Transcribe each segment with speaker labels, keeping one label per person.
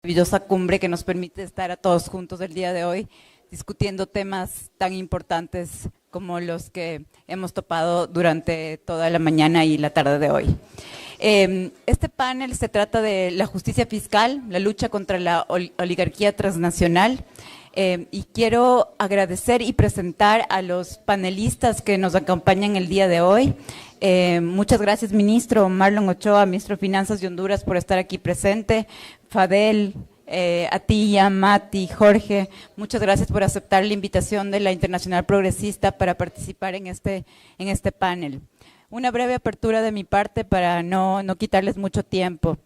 Speaker 1: maravillosa cumbre que nos permite estar a todos juntos el día de hoy discutiendo temas tan importantes como los que hemos topado durante toda la mañana y la tarde de hoy. Este panel se trata de la justicia fiscal, la lucha contra la oligarquía transnacional, y quiero agradecer y presentar a los panelistas que nos acompañan el día de hoy. Muchas gracias, ministro Marlon Ochoa, ministro de Finanzas de Honduras, por estar aquí presente. Fadel, Atilla, Mati, Jorge, muchas gracias por aceptar la invitación de la Internacional Progresista para participar en este panel. Una breve apertura de mi parte para no quitarles mucho tiempo.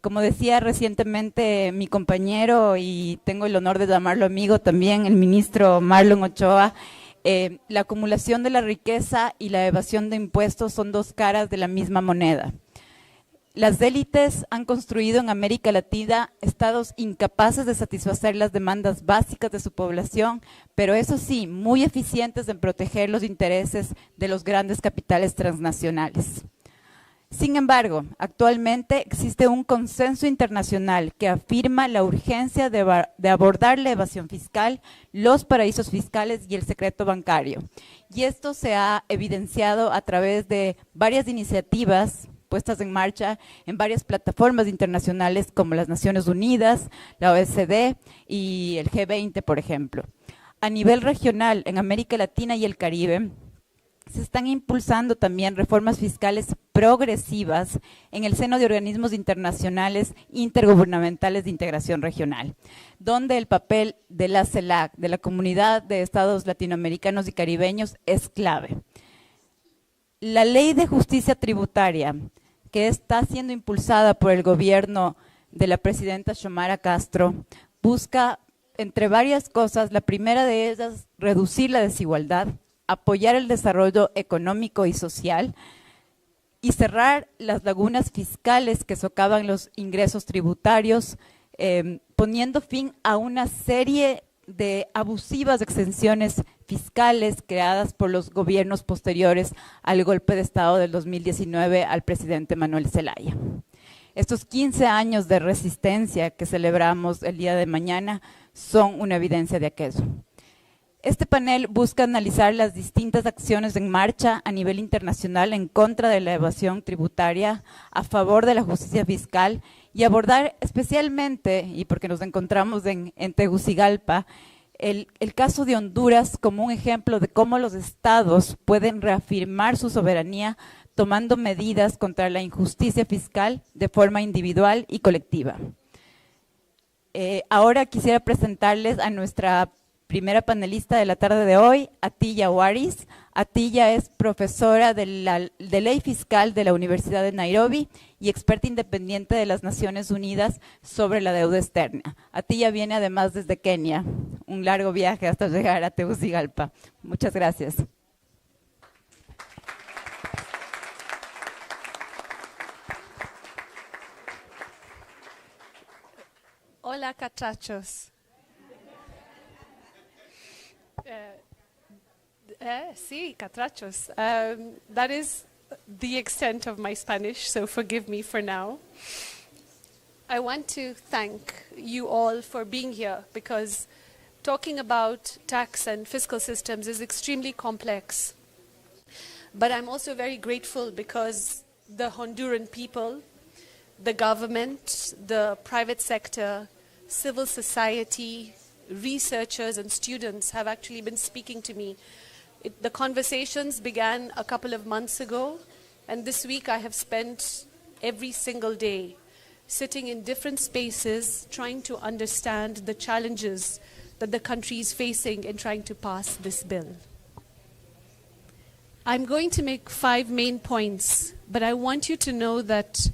Speaker 1: Como decía recientemente mi compañero, y tengo el honor de llamarlo amigo también, el ministro Marlon Ochoa, la acumulación de la riqueza y la evasión de impuestos son dos caras de la misma moneda. Las élites han construido en América Latina estados incapaces de satisfacer las demandas básicas de su población, pero eso sí, muy eficientes en proteger los intereses de los grandes capitales transnacionales. Sin embargo, actualmente existe un consenso internacional que afirma la urgencia de abordar la evasión fiscal, los paraísos fiscales y el secreto bancario. Y esto se ha evidenciado a través de varias iniciativas puestas en marcha en varias plataformas internacionales como las Naciones Unidas, la OECD y el G20, por ejemplo. A nivel regional, en América Latina y el Caribe, se están impulsando también reformas fiscales progresivas en el seno de organismos internacionales intergubernamentales de integración regional, donde el papel de la CELAC, de la Comunidad de Estados Latinoamericanos y Caribeños, es clave. La Ley de Justicia Tributaria, que está siendo impulsada por el gobierno de la presidenta Xiomara Castro, busca, entre varias cosas, la primera de ellas, reducir la desigualdad, apoyar el desarrollo económico y social y cerrar las lagunas fiscales que socavan los ingresos tributarios, poniendo fin a una serie de abusivas exenciones fiscales creadas por los gobiernos posteriores al golpe de Estado del 2019 al presidente Manuel Zelaya. Estos 15 años de resistencia que celebramos el día de mañana son una evidencia de aquello. Este panel busca analizar las distintas acciones en marcha a nivel internacional en contra de la evasión tributaria, a favor de la justicia fiscal y abordar especialmente, y porque nos encontramos en Tegucigalpa, el caso de Honduras como un ejemplo de cómo los estados pueden reafirmar su soberanía tomando medidas contra la injusticia fiscal de forma individual y colectiva. Ahora quisiera presentarles a nuestra primera panelista de la tarde de hoy, Atilla Waris. Atilla es profesora de Ley Fiscal de la Universidad de Nairobi y experta independiente de las Naciones Unidas sobre la deuda externa. Atilla viene además desde Kenia, un largo viaje hasta llegar a Tegucigalpa. Muchas gracias.
Speaker 2: Hola, catrachos. Sí, catrachos. That is the extent of my Spanish, so forgive me for now. I want to thank you all for being here because talking about tax and fiscal systems is extremely complex. But I'm also very grateful because the Honduran people, the government, the private sector, civil society, researchers and students have actually been speaking to me. The conversations began a couple of months ago, and this week I have spent every single day sitting in different spaces trying to understand the challenges that the country is facing in trying to pass this bill. I'm going to make 5 main points, but I want you to know that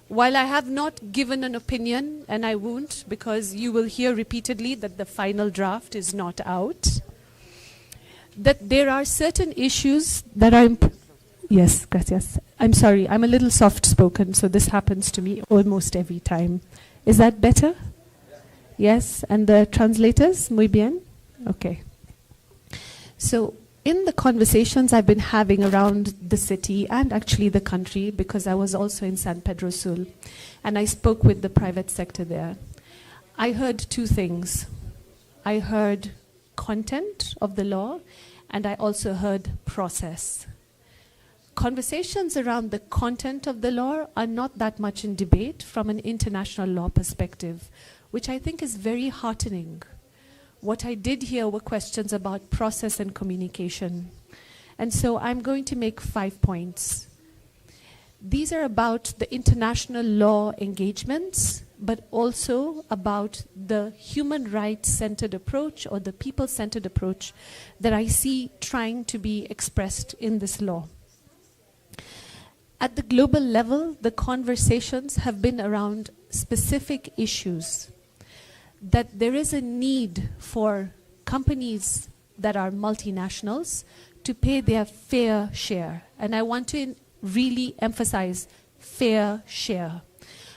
Speaker 2: while I have not given an opinion, and I won't because you will hear repeatedly that the final draft is not out, that there are certain issues that are... Yes, gracias. I'm sorry, I'm a little soft-spoken, so this happens to me almost every time. Is that better? Yes, and the translators? Muy bien? Okay. So in the conversations I've been having around the city and actually the country, because I was also in San Pedro Sul, and I spoke with the private sector there, I heard two things. I heard content of the law, and I also heard process. Conversations around the content of the law are not that much in debate from an international law perspective, which I think is very heartening. What I did hear were questions about process and communication. And so I'm going to make 5 points. These are about the international law engagements, but also about the human rights-centered approach or the people-centered approach that I see trying to be expressed in this law. At the global level, the conversations have been around specific issues. That there is a need for companies that are multinationals to pay their fair share. And I want to really emphasize fair share.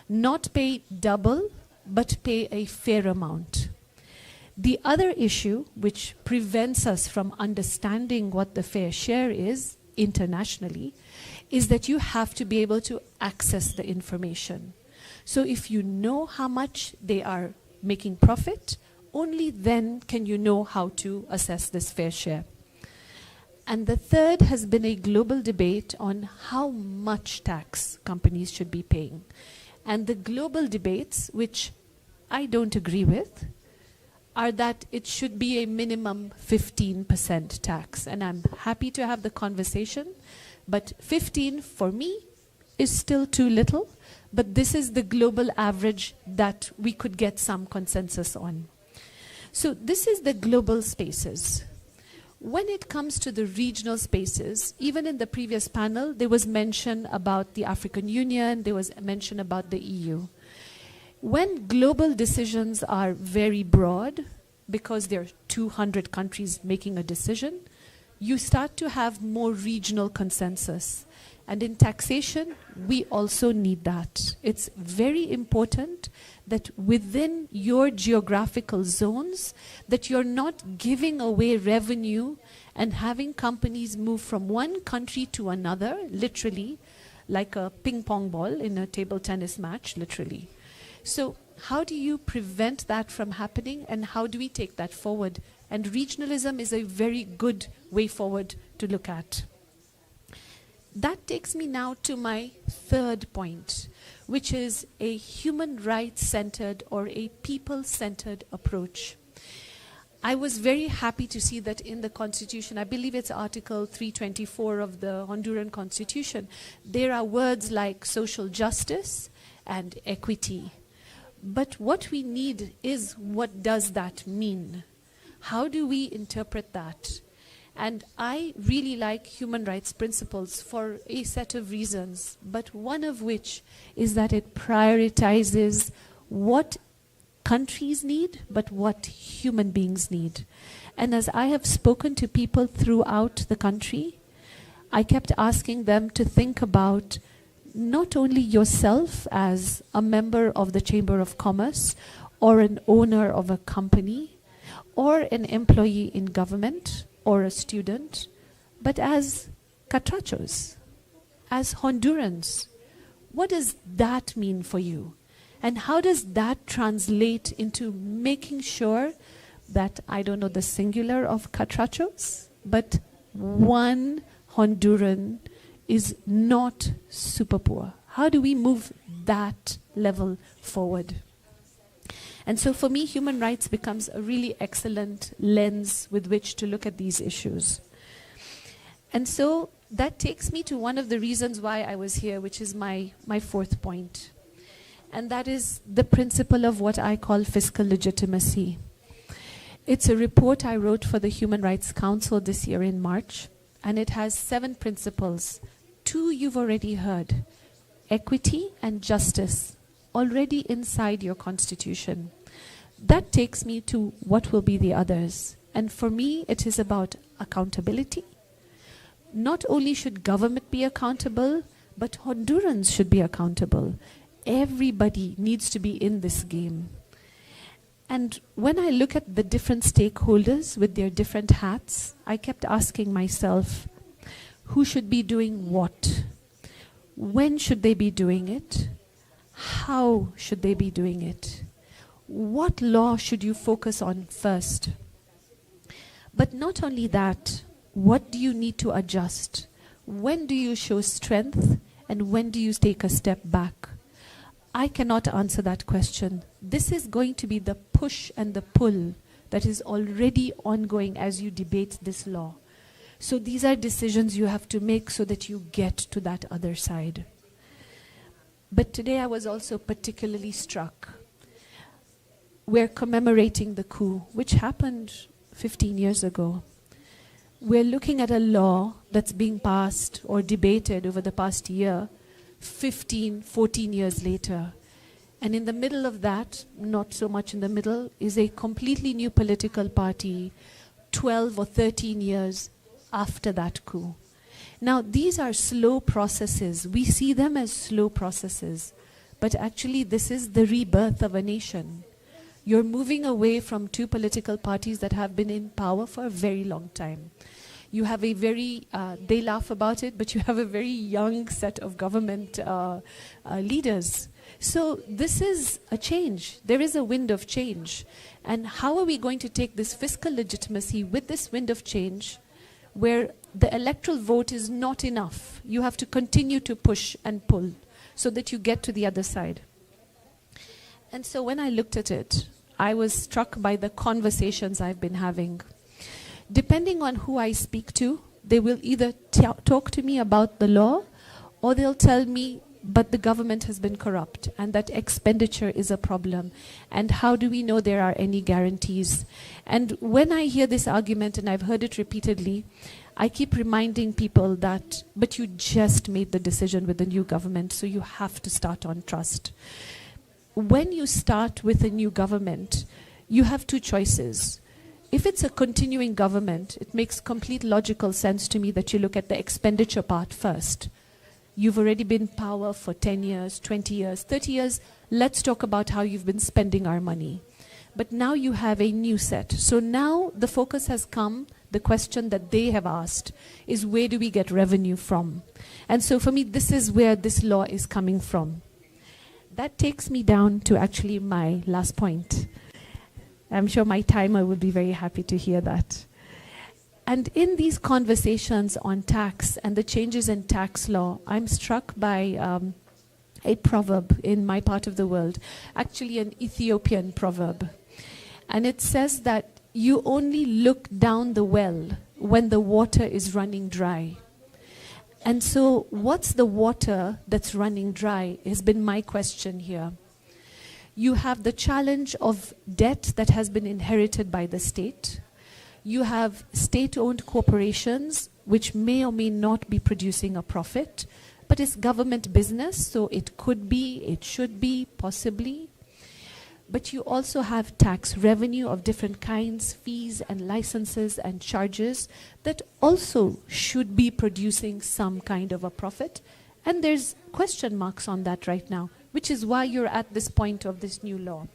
Speaker 2: Not pay double, but pay a fair amount. The other issue which prevents us from understanding what the fair share is internationally is that you have to be able to access the information. So if you know how much they are making profit, only then can you know how to assess this fair share. And the third has been a global debate on how much tax companies should be paying. And the global debates, which I don't agree with, are that it should be a minimum 15% tax. And I'm happy to have the conversation, but 15 for me is still too little, but this is the global average that we could get some consensus on. So this is the global spaces. When it comes to the regional spaces, even in the previous panel, there was mention about the African Union, there was mention about the EU. When global decisions are very broad, because there are 200 countries making a decision, you start to have more regional consensus. And in taxation, we also need that. It's very important that within your geographical zones, that you're not giving away revenue and having companies move from one country to another, literally, like a ping pong ball in a table tennis match, literally. So how do you prevent that from happening, and how do we take that forward? And regionalism is a very good way forward to look at. That takes me now to my third point, which is a human rights-centered or a people-centered approach. I was very happy to see that in the Constitution, I believe it's Article 324 of the Honduran Constitution, there are words like social justice and equity. But what we need is, what does that mean? How do we interpret that? And I really like human rights principles for a set of reasons, but one of which is that it prioritizes what countries need, but what human beings need. And as I have spoken to people throughout the country, I kept asking them to think about not only yourself as a member of the Chamber of Commerce or an owner of a company or an employee in government or a student, but as catrachos, as Hondurans. What does that mean for you? And how does that translate into making sure that, I don't know the singular of catrachos, but one Honduran is not super poor? How do we move that level forward? And so for me, human rights becomes a really excellent lens with which to look at these issues. And so that takes me to one of the reasons why I was here, which is my fourth point. And that is the principle of what I call fiscal legitimacy. It's a report I wrote for the Human Rights Council this year in March, and it has 7 principles. 2 you've already heard: equity and justice, already inside your constitution. That takes me to what will be the others. And for me, it is about accountability. Not only should government be accountable, but Hondurans should be accountable. Everybody needs to be in this game. And when I look at the different stakeholders with their different hats, I kept asking myself, who should be doing what? When should they be doing it? How should they be doing it?
Speaker 3: what law should you focus on first? But not only that, what do you need to adjust? When do you show strength and when do you take a step back? I cannot answer that question. This is going to be the push and the pull that is already ongoing as you debate this law. So these are decisions you have to make so that you get to that other side. But today I was also particularly struck. We're commemorating the coup, which happened 15 years ago. We're looking at a law that's being passed or debated over the past year, 15, 14 years later. And in the middle of that, not so much in the middle, is a completely new political party 12 or 13 years after that coup. Now, these are slow processes. We see them as slow processes. But actually, this is the rebirth of a nation. You're moving away from two political parties that have been in power for a very long time. You have a very, they laugh about it, but you have a very young set of government leaders. So this is a change. There is a wind of change. And how are we going to take this fiscal legitimacy with this wind of change where the electoral vote is not enough? You have to continue to push and pull so that you get to the other side. And so when I looked at it, I was struck by the conversations I've been having. Depending on who I speak to, they will either talk to me about the law or they'll tell me, but the government has been corrupt and that expenditure is a problem. And how do we know there are any guarantees? And when I hear this argument, and I've heard it repeatedly, I keep reminding people that, but you just made the decision with the new government, so you have to start on trust. When you start with a new government, you have two choices. If it's a continuing government, it makes complete logical sense to me that you look at the expenditure part first. You've already been in power for 10 years, 20 years, 30 years. Let's talk about how you've been spending our money. But now you have a new set. So now the focus has come, the question that they have asked is, where do we get revenue from? And so for me, this is where this law is coming from. That takes me down to actually my last point. I'm sure my timer will be very happy to hear that. And in these conversations on tax and the changes in tax law, I'm struck by a proverb in my part of the world, actually an Ethiopian proverb. And it says that you only look down the well when the water is running dry. And so what's the water that's running dry has been my question here. You have the challenge of debt that has been inherited by the state. You have state-owned corporations which may or may not be producing a profit, but it's government business, so it could be, it should be, possibly. But you also have tax revenue of different kinds, fees and licenses and charges that also should be producing some kind of a profit. And there's question marks on that right now, which is why you're at this point of this new law.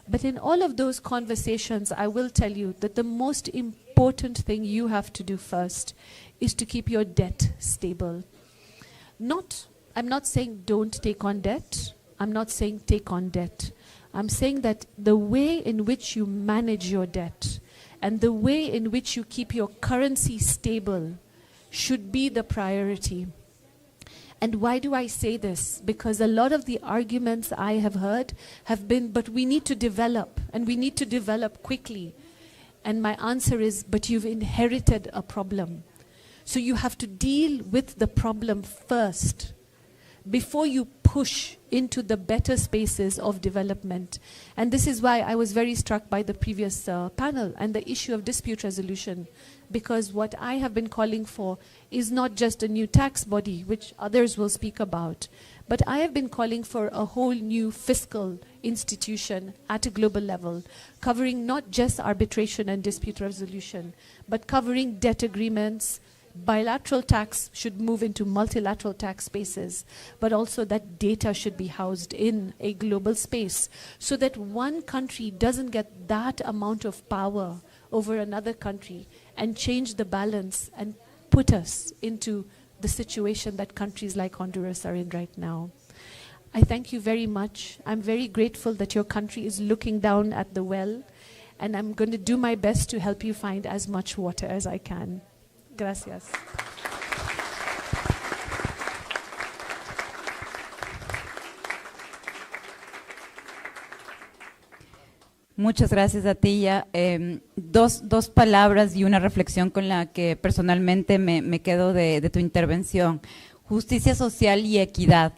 Speaker 3: But in all of those conversations, I will tell you that the most important thing you have to do first is to keep your debt stable. I'm not saying don't take on debt. I'm not saying take on debt. I'm saying that the way in which you manage your debt and the way in which you keep your currency stable should be the priority. And why do I say this? Because a lot of the arguments I have heard have been, but we need to develop, and we need to develop quickly. And my answer is, but you've inherited a problem. So you have to deal with the problem first before you push into the better spaces of development. And this is why I was very struck by the previous panel and the issue of dispute resolution. Because what I have been calling for is not just a new tax body, which others will speak about, but I have been calling for a whole new fiscal institution at a global level, covering not just arbitration and dispute resolution, but covering debt agreements. Bilateral tax should move into multilateral tax spaces, but also that data should be housed in a global space so that one country doesn't get that amount of power over another country and change the balance and put us into the situation that countries like Honduras are in right now. I thank you very much. I'm very grateful that your country is looking down at the well, and I'm going to do my best to help you find as much water as I can. Gracias.
Speaker 1: Muchas gracias a ti. Dos palabras y una reflexión con la que personalmente me quedo de tu intervención. Justicia social y equidad.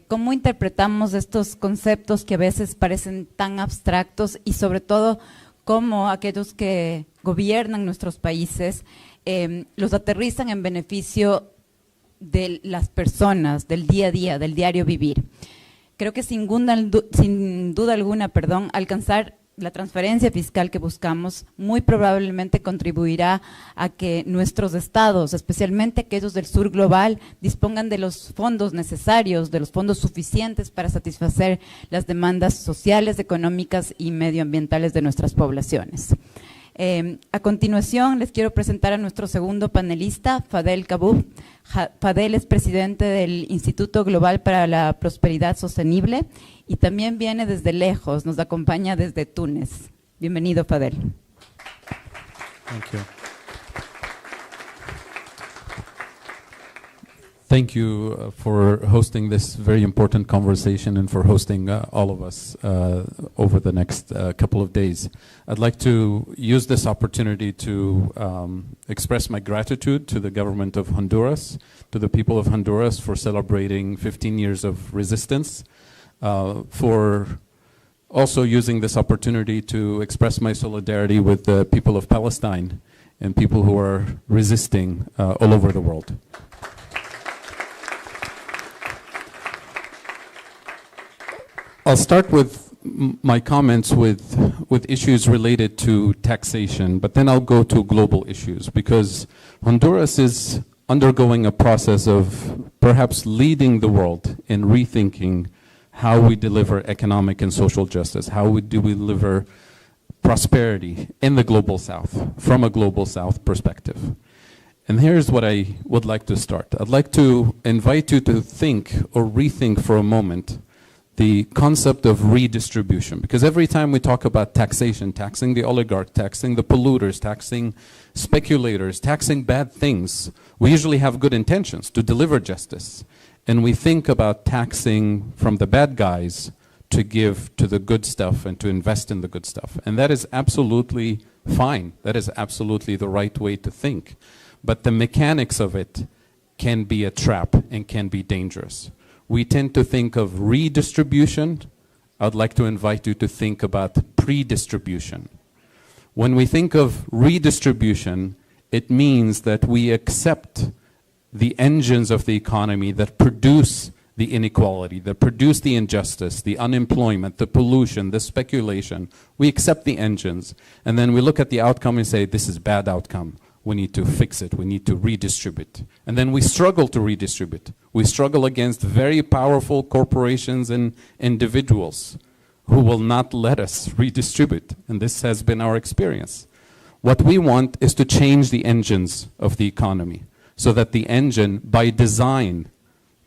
Speaker 1: ¿Cómo interpretamos estos conceptos que a veces parecen tan abstractos y sobre todo cómo aquellos que gobiernan nuestros países los aterrizan en beneficio de las personas, del día a día, del diario vivir? Creo que sin duda alguna, alcanzar la transparencia fiscal que buscamos muy probablemente contribuirá a que nuestros estados, especialmente aquellos del sur global, dispongan de los fondos necesarios, de los fondos suficientes para satisfacer las demandas sociales, económicas y medioambientales de nuestras poblaciones. A continuación, les quiero presentar a nuestro segundo panelista, Fadel Kaboub. Fadel es presidente del Instituto Global para la Prosperidad Sostenible y también viene desde lejos, nos acompaña desde Túnez. Bienvenido, Fadel.
Speaker 4: Thank you. Thank you for hosting this very important conversation and for hosting all of us over the next couple of days. I'd like to use this opportunity to express my gratitude to the government of Honduras, to the people of Honduras for celebrating 15 years of resistance, for also using this opportunity to express my solidarity with the people of Palestine and people who are resisting all over the world. I'll start with my comments with issues related to taxation, but then I'll go to global issues because Honduras is undergoing a process of perhaps leading the world in rethinking how we deliver economic and social justice, do we deliver prosperity in the global south, from a global south perspective. And here's what I would like to start. I'd like to invite you to think or rethink for a moment the concept of redistribution, because every time we talk about taxation, taxing the oligarch, taxing the polluters, taxing speculators, taxing bad things, we usually have good intentions to deliver justice. And we think about taxing from the bad guys to give to the good stuff and to invest in the good stuff. And that is absolutely fine. That is absolutely the right way to think. But the mechanics of it can be a trap and can be dangerous. We tend to think of redistribution. I'd like to invite you to think about pre-distribution. When we think of redistribution, it means that we accept the engines of the economy that produce the inequality, that produce the injustice, the unemployment, the pollution, the speculation. We accept the engines, and then we look at the outcome and say, this is bad outcome. We need to fix it. We need to redistribute. And then we struggle to redistribute. We struggle against very powerful corporations and individuals who will not let us redistribute. And this has been our experience. What we want is to change the engines of the economy so that the engine, by design,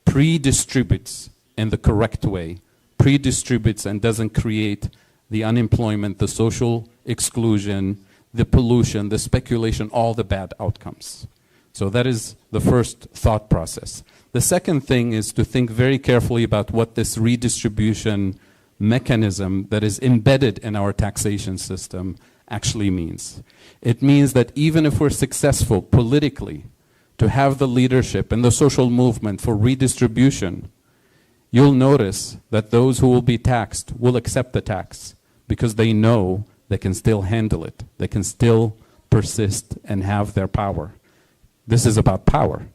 Speaker 4: pre-distributes in the correct way, pre-distributes and doesn't create the unemployment, the social exclusion, the pollution, the speculation, all the bad outcomes. So that is the first thought process. The second thing is to think very carefully about what this redistribution mechanism that is embedded in our taxation system actually means. It means that even if we're successful politically to have the leadership and the social movement for redistribution, you'll notice that those who will be taxed will accept the tax because they know they can still handle it. They can still persist and have their power. This is about power.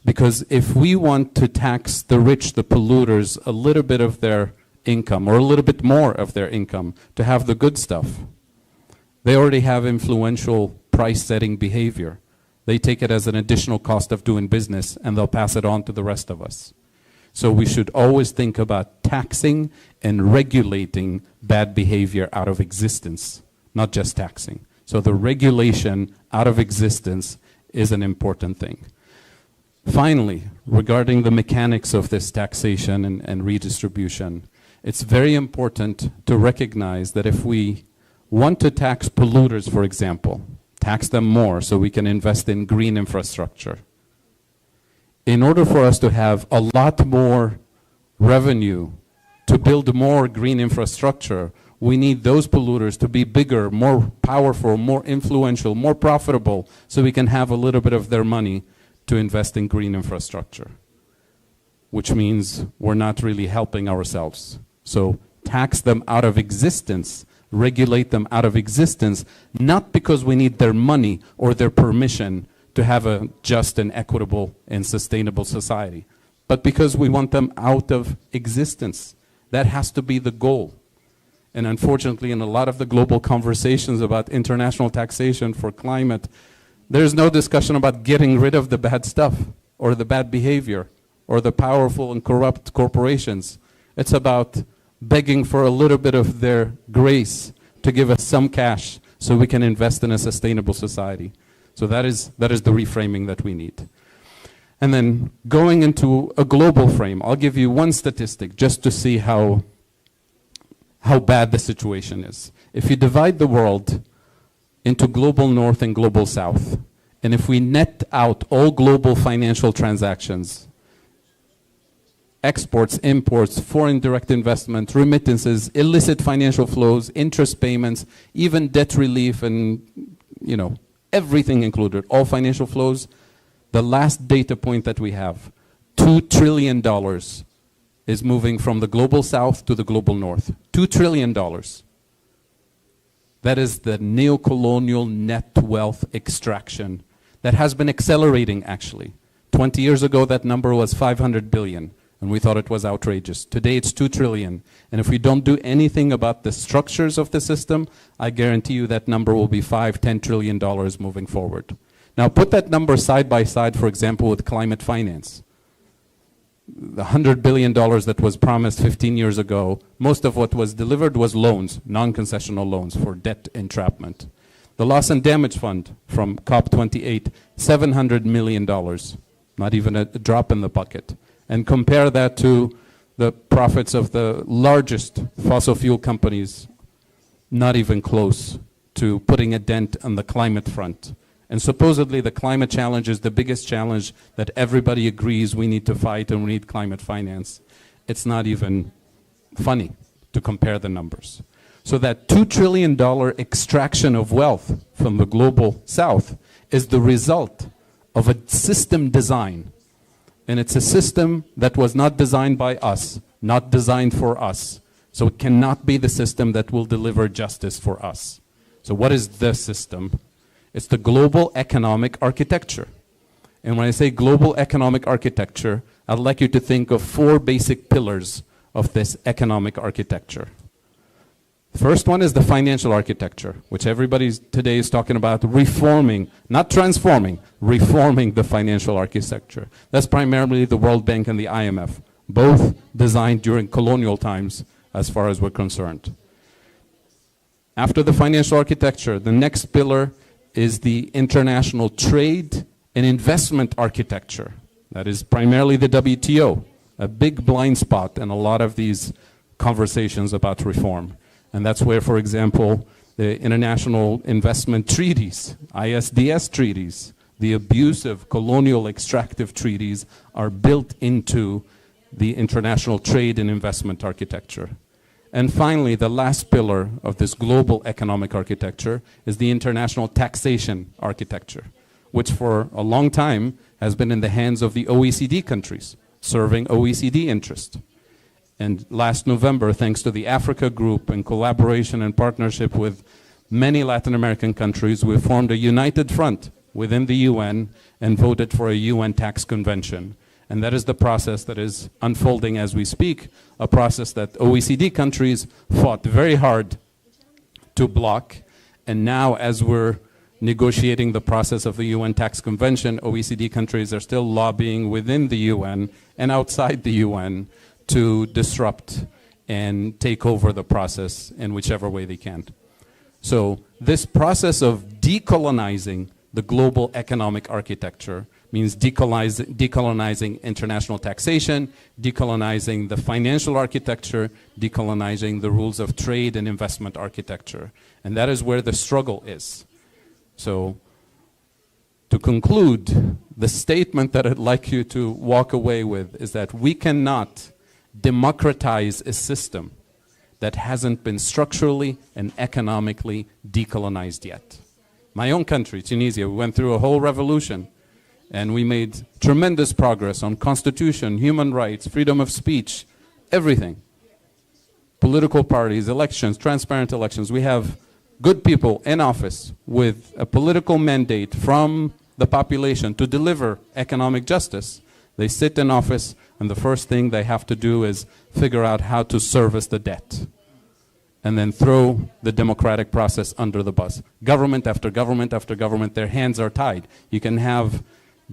Speaker 4: Because if we want to tax the rich, the polluters, a little bit of their income or a little bit more of their income to have the good stuff, they already have influential price-setting behavior. They take it as an additional cost of doing business and they'll pass it on to the rest of us. So we should always think about taxing and regulating bad behavior out of existence, not just taxing. So the regulation out of existence is an important thing. Finally, regarding the mechanics of this taxation and redistribution, it's very important to recognize that if we want to tax polluters, for example, tax them more so we can invest in green infrastructure, in order for us to have a lot more revenue to build more green infrastructure, we need those polluters to be bigger, more powerful, more influential, more profitable, so we can have a little bit of their money to invest in green infrastructure, which means we're not really helping ourselves. So tax them out of existence, regulate them out of existence, not because we need their money or their permission to have a just and equitable and sustainable society, but because we want them out of existence. That has to be the goal. And unfortunately, in a lot of the global conversations about international taxation for climate, there's no discussion about getting rid of the bad stuff or the bad behavior or the powerful and corrupt corporations. It's about begging for a little bit of their grace to give us some cash so we can invest in a sustainable society. So that is the reframing that we need. And then going into a global frame, I'll give you one statistic just to see how bad the situation is. If you divide the world into global north and global south, and if we net out all global financial transactions, exports, imports, foreign direct investment, remittances, illicit financial flows, interest payments, even debt relief and, everything included, all financial flows, the last data point that we have, $2 trillion is moving from the global south to the global north. $2 trillion. That is the neocolonial net wealth extraction that has been accelerating, actually. 20 years ago, that number was 500 billion, and we thought it was outrageous. Today, it's 2 trillion. And if we don't do anything about the structures of the system, I guarantee you that number will be $5–10 trillion moving forward. Now, put that number side by side, for example, with climate finance. The $100 billion that was promised 15 years ago, most of what was delivered was loans, non-concessional loans for debt entrapment. The Loss and Damage Fund from COP28, $700 million, not even a drop in the bucket. And compare that to the profits of the largest fossil fuel companies, not even close to putting a dent on the climate front. And supposedly the climate challenge is the biggest challenge that everybody agrees we need to fight and we need climate finance. It's not even funny to compare the numbers. So that $2 trillion extraction of wealth from the global south is the result of a system design. And it's a system that was not designed by us, not designed for us. So it cannot be the system that will deliver justice for us. So what is the system? It's the global economic architecture. And when I say global economic architecture, I'd like you to think of 4 basic pillars of this economic architecture. The first one is the financial architecture, which everybody today is talking about reforming, not transforming, reforming the financial architecture. That's primarily the World Bank and the IMF, both designed during colonial times as far as we're concerned. After the financial architecture, the next pillar is the international trade and investment architecture. That is primarily the WTO, a big blind spot in a lot of these conversations about reform. And that's where, for example, the international investment treaties, ISDS treaties, the abusive colonial extractive treaties are built into the international trade and investment architecture. And finally, the last pillar of this global economic architecture is the international taxation architecture, which for a long time has been in the hands of the OECD countries, serving OECD interest. And last November, thanks to the Africa Group in collaboration and partnership with many Latin American countries, we formed a united front within the UN and voted for a UN tax convention. And that is the process that is unfolding as we speak, a process that OECD countries fought very hard to block. And now, as we're negotiating the process of the UN tax convention, OECD countries are still lobbying within the UN and outside the UN to disrupt and take over the process in whichever way they can. So this process of decolonizing the global economic architecture means decolonizing international taxation, decolonizing the financial architecture, decolonizing the rules of trade and investment architecture. And that is where the struggle is. So, to conclude, the statement that I'd like you to walk away with is that we cannot democratize a system that hasn't been structurally and economically decolonized yet. My own country, Tunisia, we went through a whole revolution, and we made tremendous progress on constitution, human rights, freedom of speech, everything. Political parties, elections, transparent elections. We have good people in office with a political mandate from the population to deliver economic justice. They sit in office, and the first thing they have to do is figure out how to service the debt, and then throw the democratic process under the bus. Government after government after government, their hands are tied. You can have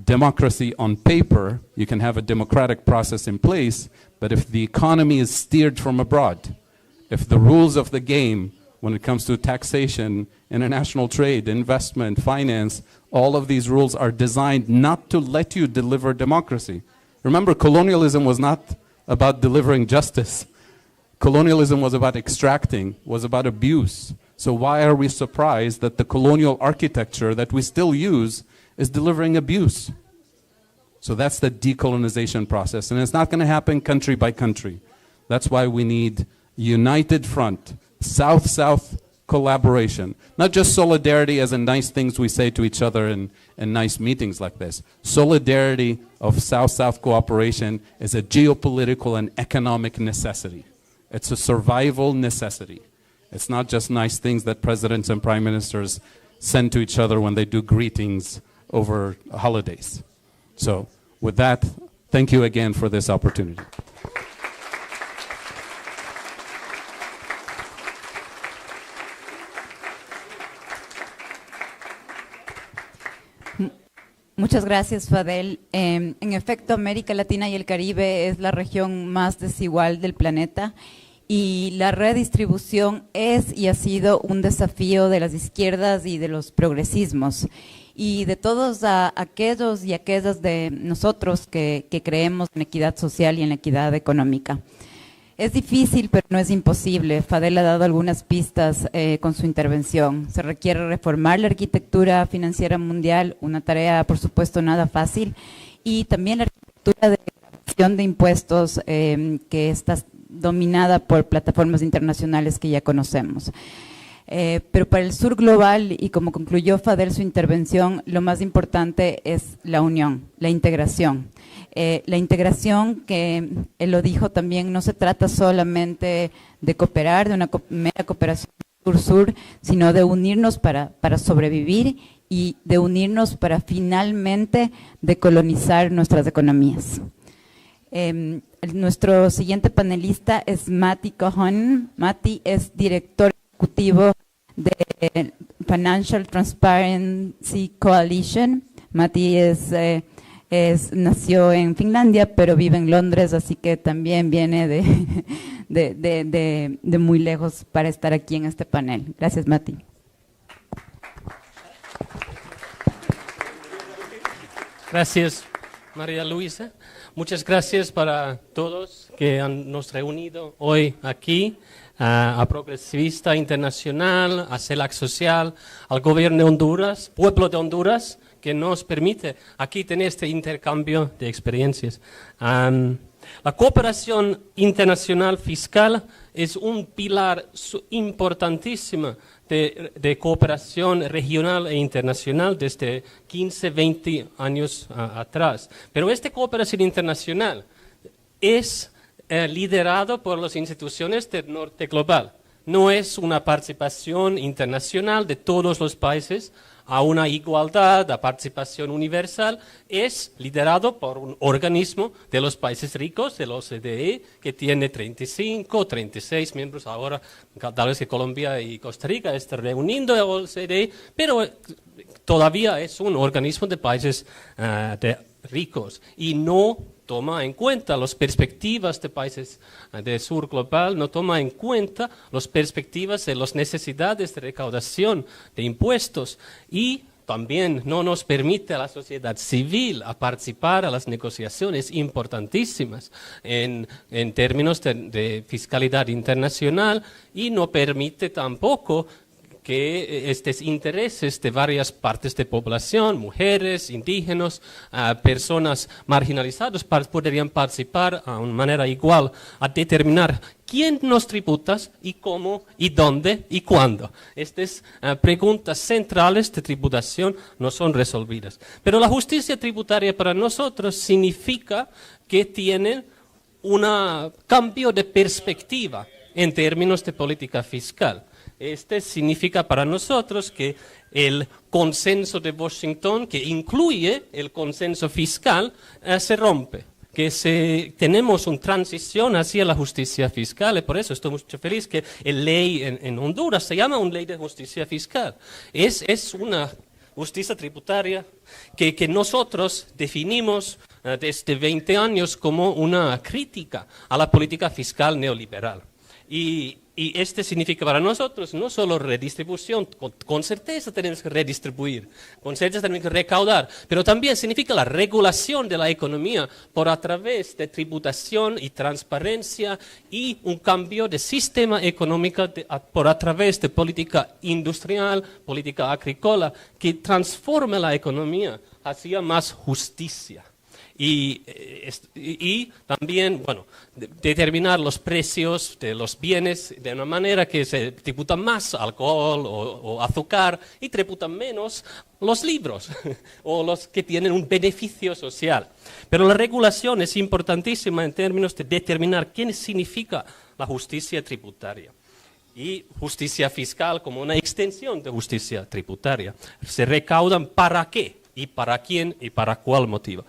Speaker 4: democracy on paper, you can have a democratic process in place, but if the economy is steered from abroad, if the rules of the game when it comes to taxation, international trade, investment, finance, all of these rules are designed not to let you deliver democracy. Remember, colonialism was not about delivering justice. Colonialism was about extracting, was about abuse. So why are we surprised that the colonial architecture that we still use is delivering abuse? So that's the decolonization process. And it's not going to happen country by country. That's why we need united front, South-South collaboration. Not just solidarity as in nice things we say to each other in nice meetings like this. Solidarity of South-South cooperation is a geopolitical and economic necessity. It's a survival necessity. It's not just nice things that presidents and prime ministers send to each other when they do greetings over holidays. So with that, thank you again for this opportunity.
Speaker 1: Muchas gracias, Fadel. En efecto, América Latina y el Caribe es la región más desigual del planeta y la redistribución es y ha sido un desafío de las izquierdas y de los progresismos y de todos aquellos y aquellas de nosotros que creemos en equidad social y en la equidad económica. Es difícil, pero no es imposible. Fadel ha dado algunas pistas con su intervención. Se requiere reformar la arquitectura financiera mundial, una tarea, por supuesto, nada fácil, y también la arquitectura de gestión de impuestos que está dominada por plataformas internacionales que ya conocemos. Pero para el sur global, y como concluyó Fadel su intervención, lo más importante es la unión, la integración. La integración, que él lo dijo también, no se trata solamente de cooperar, de una mera cooperación sur-sur, sino de unirnos para sobrevivir y de unirnos para finalmente decolonizar nuestras economías. Nuestro siguiente panelista es Matti Kohonen. Matti es director ejecutivo de Financial Transparency Coalition. Matti nació en Finlandia, pero vive en Londres, así que también viene de muy lejos para estar aquí en este panel. Gracias, Matti.
Speaker 5: Gracias, María Luisa. Muchas gracias para todos que nos reunido hoy aquí, a Progresista Internacional, a CELAC Social, al Gobierno de Honduras, pueblo de Honduras, que nos permite aquí tener este intercambio de experiencias. La cooperación internacional fiscal es un pilar importantísimo de cooperación regional e internacional desde 15, 20 años atrás. Pero esta cooperación internacional es liderado por las instituciones del norte global. No es una participación internacional de todos los países a una igualdad, a participación universal. Es liderado por un organismo de los países ricos, de la OCDE, que tiene 35, 36 miembros ahora, tal vez que Colombia y Costa Rica están reuniendo a la OCDE, pero todavía es un organismo de países ricos y no toma en cuenta las perspectivas de países del sur global, no toma en cuenta las perspectivas de las necesidades de recaudación de impuestos y también no nos permite a la sociedad civil a participar a las negociaciones importantísimas en términos de fiscalidad internacional y no permite tampoco que estos intereses de varias partes de población, mujeres, indígenas, personas marginalizadas, podrían participar de una manera igual a determinar quién nos tributa y cómo y dónde y cuándo. Estas preguntas centrales de tributación no son resolvidas. Pero la justicia tributaria para nosotros significa que tiene un cambio de perspectiva en términos de política fiscal. Este significa para nosotros que el consenso de Washington, que incluye el consenso fiscal, se rompe, que tenemos una transición hacia la justicia fiscal, y por eso estoy muy feliz que la ley en Honduras se llama una ley de justicia fiscal. Es una justicia tributaria que nosotros definimos desde 20 años como una crítica a la política fiscal neoliberal. Y este significa para nosotros no solo redistribución, con certeza tenemos que redistribuir, con certeza tenemos que recaudar, pero también significa la regulación de la economía por a través de tributación y transparencia y un cambio de sistema económico por a través de política industrial, política agrícola, que transforme la economía hacia más justicia. Y también, bueno, determinar los precios de los bienes de una manera que se tributa más alcohol o azúcar y tributan menos los libros o los que tienen un beneficio social. Pero la regulación es importantísima en términos de determinar qué significa la justicia tributaria. Y justicia fiscal como una extensión de justicia tributaria. Se recaudan para qué, y para quién, y para cuál motivo.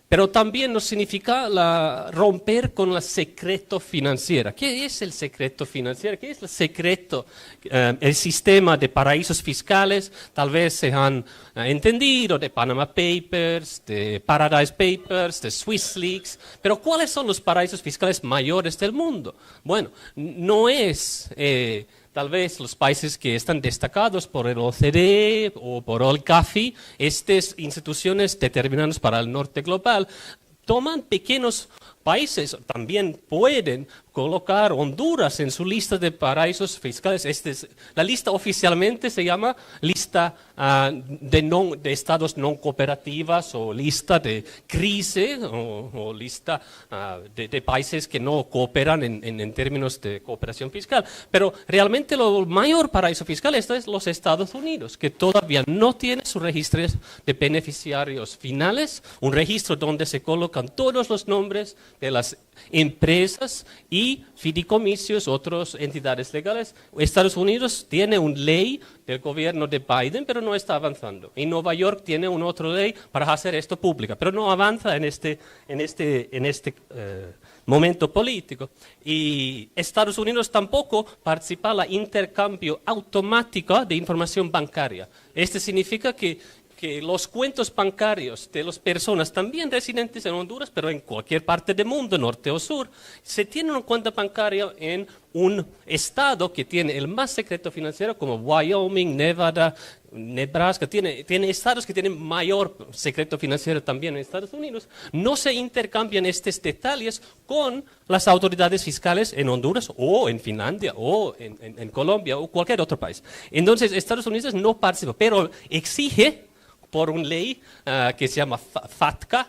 Speaker 5: Pero también nos significa romper con el secreto financiero. ¿Qué es el secreto financiero? ¿Qué es el secreto? El sistema de paraísos fiscales, tal vez se han entendido de Panama Papers, de Paradise Papers, de Swiss Leaks, pero ¿cuáles son los paraísos fiscales mayores del mundo? Bueno, no es tal vez los países que están destacados por el OCDE o por el GAFI, estas instituciones determinantes para el norte global, toman pequeños países, también pueden colocar Honduras en su lista de paraísos fiscales. La lista oficialmente se llama lista de estados no cooperativas o lista de crisis o lista de países que no cooperan en términos de cooperación fiscal. Pero realmente el mayor paraíso fiscal es los Estados Unidos, que todavía no tiene su registro de beneficiarios finales, un registro donde se colocan todos los nombres de las empresas y fideicomisos, otras entidades legales. Estados Unidos tiene una ley del gobierno de Biden, pero no está avanzando. Y Nueva York tiene una otra ley para hacer esto pública, pero no avanza en este momento político. Y Estados Unidos tampoco participa en el intercambio automático de información bancaria. Esto significa que los cuentos bancarios de las personas, también residentes en Honduras, pero en cualquier parte del mundo, norte o sur, se tiene una cuenta bancaria en un estado que tiene el más secreto financiero, como Wyoming, Nevada, Nebraska, tiene estados que tienen mayor secreto financiero también en Estados Unidos. No se intercambian estos detalles con las autoridades fiscales en Honduras o en Finlandia o en Colombia o cualquier otro país. Entonces, Estados Unidos no participa, pero exige por una ley que se llama FATCA,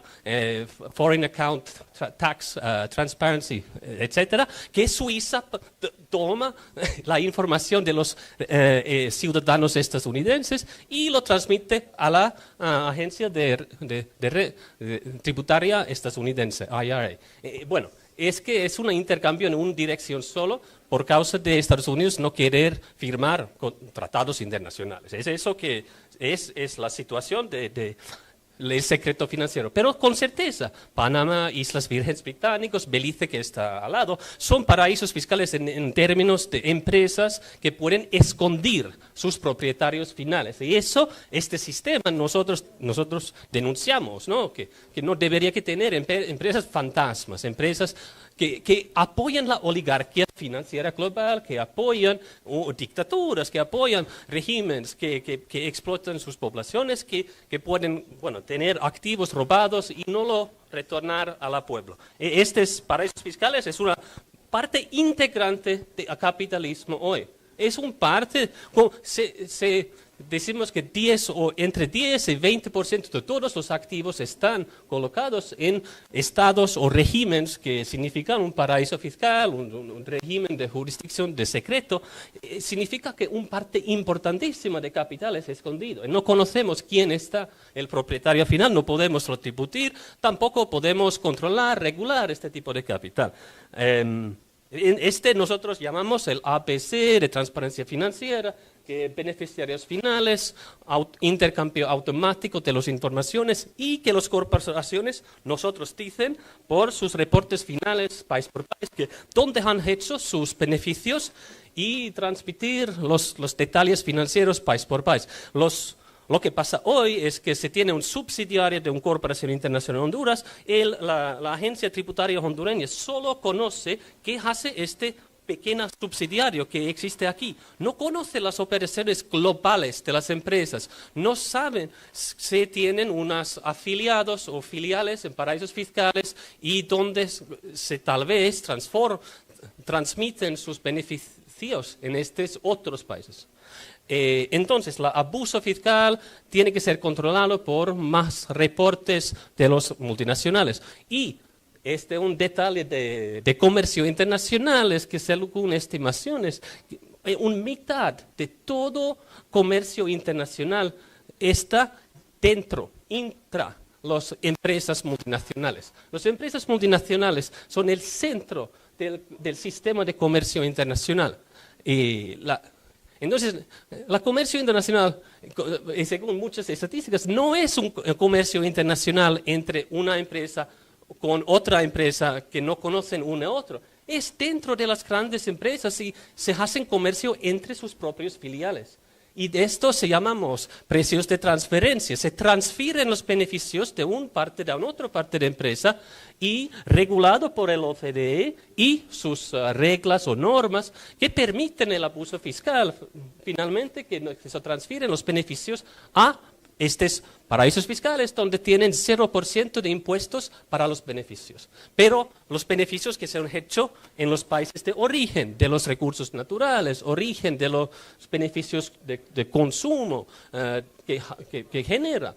Speaker 5: Foreign Account Tax Transparency, etcétera, que Suiza toma la información de los ciudadanos estadounidenses y lo transmite a la agencia tributaria estadounidense, IRA. Bueno, es que es un intercambio en una dirección solo por causa de Estados Unidos no querer firmar tratados internacionales. Es eso que es la situación del secreto financiero. Pero con certeza, Panamá, Islas Vírgenes Británicas, Belice, que está al lado, son paraísos fiscales en términos de empresas que pueden esconder sus propietarios finales. Y este sistema nosotros denunciamos, ¿no? Que no debería que tener empresas fantasmas, empresas que apoyan la oligarquía financiera global, que apoyan dictaduras, que apoyan regímenes que explotan sus poblaciones, que pueden tener activos robados y no lo retornar al pueblo. Estos paraísos fiscales es una parte integrante del capitalismo hoy. Es un parte, decimos que entre 10 y 20% de todos los activos están colocados en estados o regímenes que significan un paraíso fiscal, un régimen de jurisdicción de secreto. Significa que una parte importantísima de capital es escondido. No conocemos quién está el propietario final, no podemos lo tributar, tampoco podemos controlar, regular este tipo de capital. Nosotros llamamos el ABC de transparencia financiera, que beneficiarios finales, intercambio automático de las informaciones y que las corporaciones nosotros dicen por sus reportes finales país por país que dónde han hecho sus beneficios y transmitir los detalles financieros país por país. Lo que pasa hoy es que se tiene un subsidiario de una corporación internacional en Honduras. La agencia tributaria hondureña solo conoce qué hace este pequeño subsidiario que existe aquí. No conoce las operaciones globales de las empresas. No saben si tienen unos afiliados o filiales en paraísos fiscales y donde se tal vez transmiten sus beneficios en estos otros países. Entonces, el abuso fiscal tiene que ser controlado por más reportes de los multinacionales. Y un detalle de comercio internacional es que según estimaciones, una mitad de todo comercio internacional está intra las empresas multinacionales. Las empresas multinacionales son el centro del sistema de comercio internacional. Entonces, el comercio internacional, según muchas estadísticas, no es un comercio internacional entre una empresa con otra empresa que no conocen una a otra. Es dentro de las grandes empresas y se hacen comercio entre sus propios filiales. Y de esto se llamamos precios de transferencia. Se transfieren los beneficios de una parte a otra parte de la empresa y regulado por el OCDE y sus reglas o normas que permiten el abuso fiscal. Finalmente, que se transfieren los beneficios a estos paraísos fiscales donde tienen 0% de impuestos para los beneficios. Pero los beneficios que se han hecho en los países de origen de los recursos naturales, origen de los beneficios de consumo que genera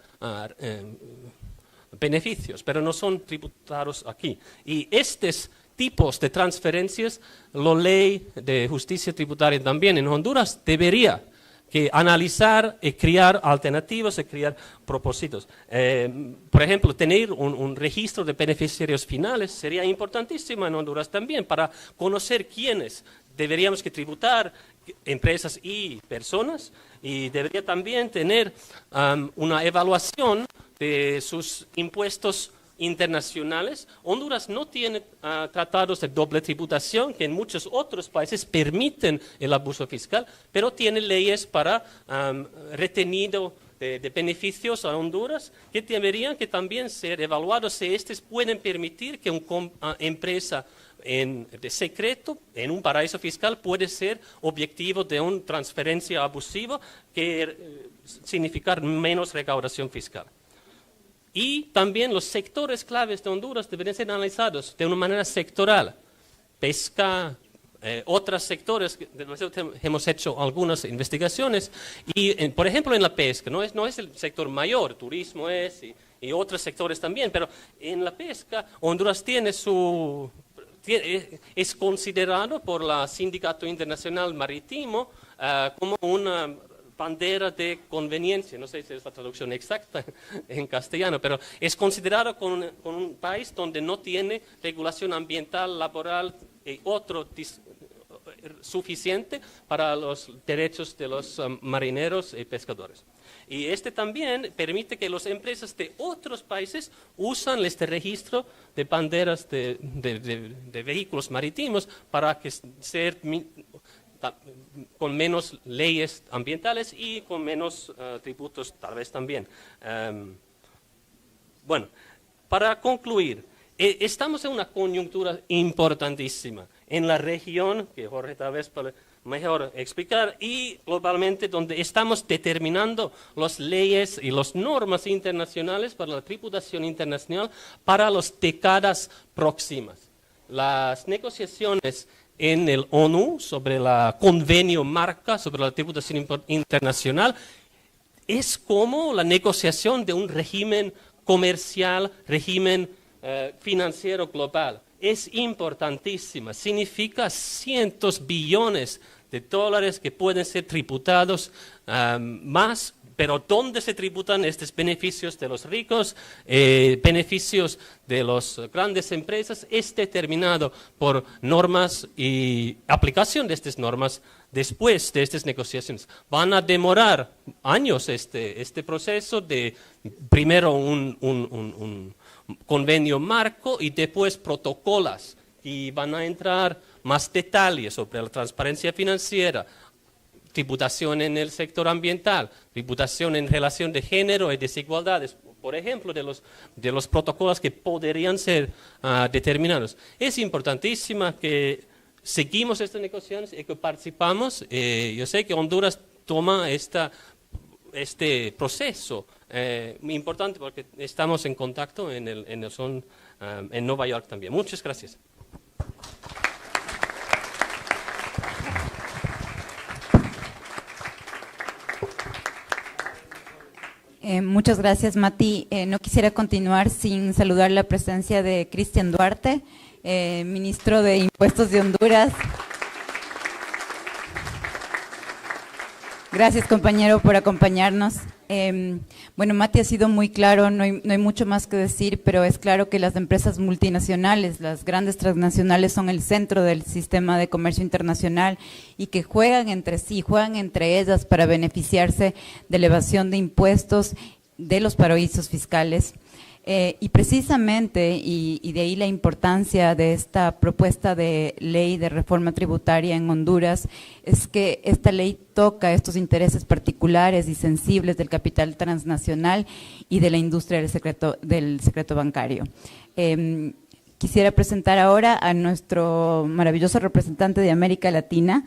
Speaker 5: beneficios, pero no son tributados aquí. Y estos tipos de transferencias, la ley de justicia tributaria también en Honduras debería que analizar y crear alternativas y crear propósitos. Por ejemplo, tener un registro de beneficiarios finales sería importantísimo en Honduras también para conocer quiénes deberíamos que tributar, empresas y personas, y debería también tener una evaluación de sus impuestos internacionales. Honduras no tiene tratados de doble tributación que en muchos otros países permiten el abuso fiscal, pero tiene leyes para retenido de beneficios a Honduras que deberían que también ser evaluados si estos pueden permitir que una empresa de secreto en un paraíso fiscal puede ser objetivo de una transferencia abusiva que significar menos recaudación fiscal. Y también los sectores claves de Honduras deberían ser analizados de una manera sectoral. Pesca, otros sectores, nosotros hemos hecho algunas investigaciones, y por ejemplo en la pesca, no es el sector mayor, turismo y otros sectores también, pero en la pesca Honduras es considerado por el Sindicato Internacional Marítimo como una bandera de conveniencia, no sé si es la traducción exacta en castellano, pero es considerado como un país donde no tiene regulación ambiental, laboral y otro suficiente para los derechos de los marineros y pescadores. Y también permite que las empresas de otros países usan este registro de banderas de vehículos marítimos para que ser con menos leyes ambientales y con menos tributos tal vez también. Bueno, para concluir, Estamos en una coyuntura importantísima en la región, que Jorge tal vez puede mejor explicar, y globalmente donde estamos determinando las leyes y las normas internacionales para la tributación internacional para las décadas próximas. Las negociaciones en el ONU sobre el convenio marco sobre la tributación internacional es como la negociación de un régimen comercial, régimen financiero global. Es importantísima, significa cientos billones de dólares que pueden ser tributados más, pero ¿dónde se tributan estos beneficios de los ricos, beneficios de las grandes empresas? Es determinado por normas y aplicación de estas normas después de estas negociaciones. Van a demorar años este proceso de primero un convenio marco y después protocolos y van a entrar más detalles sobre la transparencia financiera, tributación en el sector ambiental, tributación en relación de género y desigualdades, por ejemplo, de los protocolos que podrían ser determinados. Es importantísima que seguimos estas negociaciones y que participamos. Yo sé que Honduras toma este proceso muy importante porque estamos en contacto en Nueva York también. Muchas gracias.
Speaker 1: Muchas gracias, Mati. No quisiera continuar sin saludar la presencia de Cristian Duarte, ministro de Impuestos de Honduras. Gracias, compañero, por acompañarnos. Bueno, Mati ha sido muy claro, no hay mucho más que decir, pero es claro que las empresas multinacionales, las grandes transnacionales son el centro del sistema de comercio internacional y que juegan entre sí, juegan entre ellas para beneficiarse de la evasión de impuestos de los paraísos fiscales. Y precisamente, y de ahí la importancia de esta propuesta de ley de reforma tributaria en Honduras, es que esta ley toca estos intereses particulares y sensibles del capital transnacional y de la industria del secreto bancario. Quisiera presentar ahora a nuestro maravilloso representante de América Latina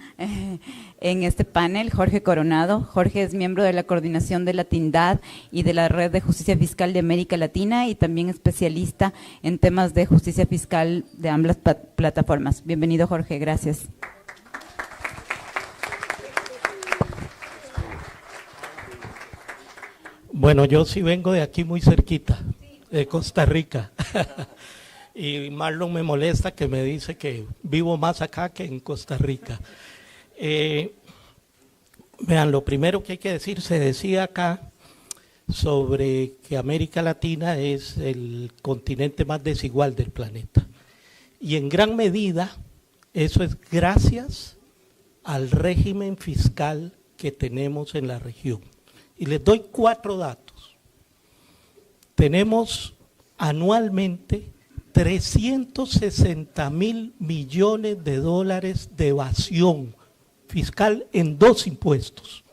Speaker 1: en este panel, Jorge Coronado. Jorge es miembro de la Coordinación de Latindad y de la Red de Justicia Fiscal de América Latina y también especialista en temas de justicia fiscal de ambas plataformas. Bienvenido, Jorge, gracias.
Speaker 6: Bueno, yo sí vengo de aquí muy cerquita, de Costa Rica. Y Marlon me molesta que me dice que vivo más acá que en Costa Rica. Vean, lo primero que hay que decir, se decía acá sobre que América Latina es el continente más desigual del planeta. Y en gran medida eso es gracias al régimen fiscal que tenemos en la región. Y les doy 4 datos. Tenemos anualmente 360.000 millones de dólares de evasión fiscal en 2 impuestos,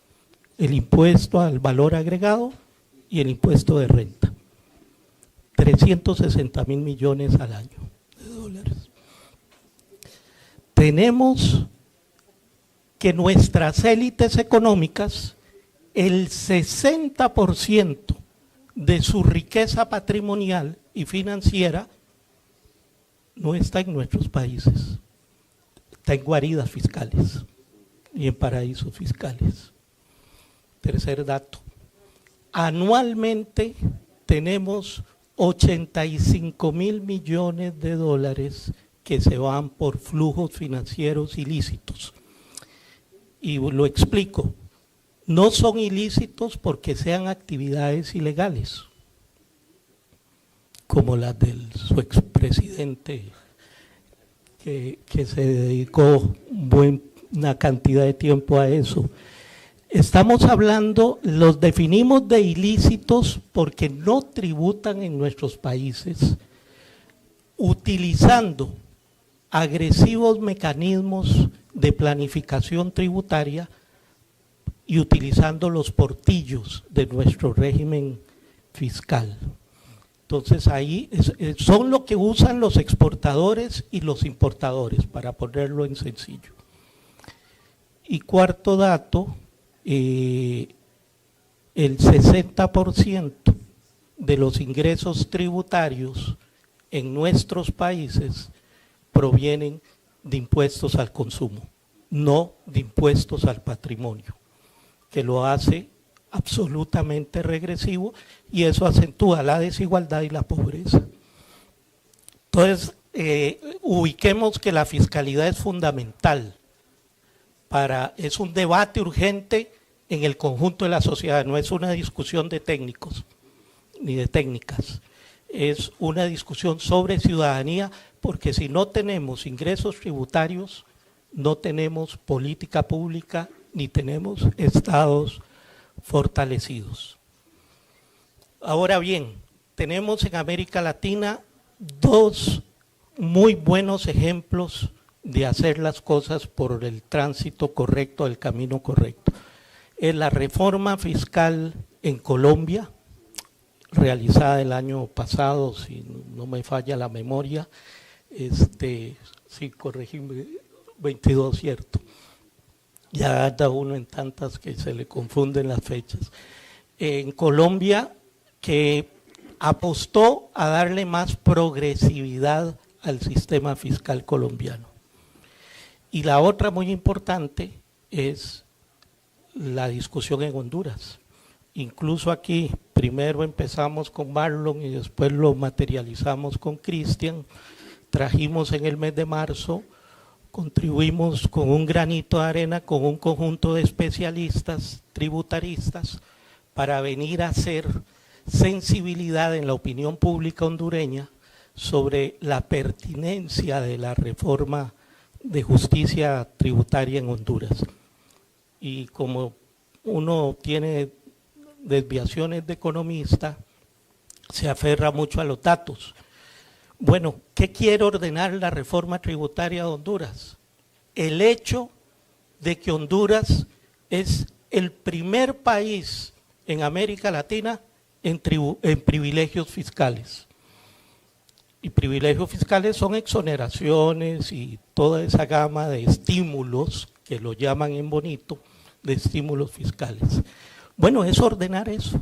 Speaker 6: el impuesto al valor agregado y el impuesto de renta. 360.000 millones al año de dólares. Tenemos que nuestras élites económicas, el 60% de su riqueza patrimonial y financiera no está en nuestros países, está en guaridas fiscales y en paraísos fiscales. Tercer dato, anualmente tenemos 85.000 millones de dólares que se van por flujos financieros ilícitos. Y lo explico, no son ilícitos porque sean actividades ilegales, como las de su expresidente, que se dedicó una cantidad de tiempo a eso. Estamos hablando, los definimos de ilícitos porque no tributan en nuestros países, utilizando agresivos mecanismos de planificación tributaria y utilizando los portillos de nuestro régimen fiscal. Entonces ahí son lo que usan los exportadores y los importadores, para ponerlo en sencillo. Y cuarto dato, el 60% de los ingresos tributarios en nuestros países provienen de impuestos al consumo, no de impuestos al patrimonio, que lo hace absolutamente regresivo, y eso acentúa la desigualdad y la pobreza. Entonces, ubiquemos que la fiscalidad es fundamental es un debate urgente en el conjunto de la sociedad, no es una discusión de técnicos ni de técnicas, es una discusión sobre ciudadanía, porque si no tenemos ingresos tributarios, no tenemos política pública ni tenemos estados fortalecidos. Ahora bien, tenemos en América Latina dos muy buenos ejemplos de hacer las cosas por el tránsito correcto, el camino correcto. Es la reforma fiscal en Colombia, realizada el año pasado, si no me falla la memoria, sí, corregime, 22, cierto. Ya anda uno en tantas que se le confunden las fechas. En Colombia, que apostó a darle más progresividad al sistema fiscal colombiano. Y la otra muy importante es la discusión en Honduras. Incluso aquí, primero empezamos con Marlon y después lo materializamos con Cristian. Trajimos en el mes de marzo, contribuimos con un granito de arena, con un conjunto de especialistas tributaristas, para venir a hacer sensibilidad en la opinión pública hondureña sobre la pertinencia de la reforma de justicia tributaria en Honduras. Y como uno tiene desviaciones de economista, se aferra mucho a los datos. Bueno, ¿qué quiere ordenar la reforma tributaria de Honduras? El hecho de que Honduras es el primer país en América Latina en privilegios fiscales. Y privilegios fiscales son exoneraciones y toda esa gama de estímulos, que lo llaman en bonito, de estímulos fiscales. Bueno, es ordenar eso.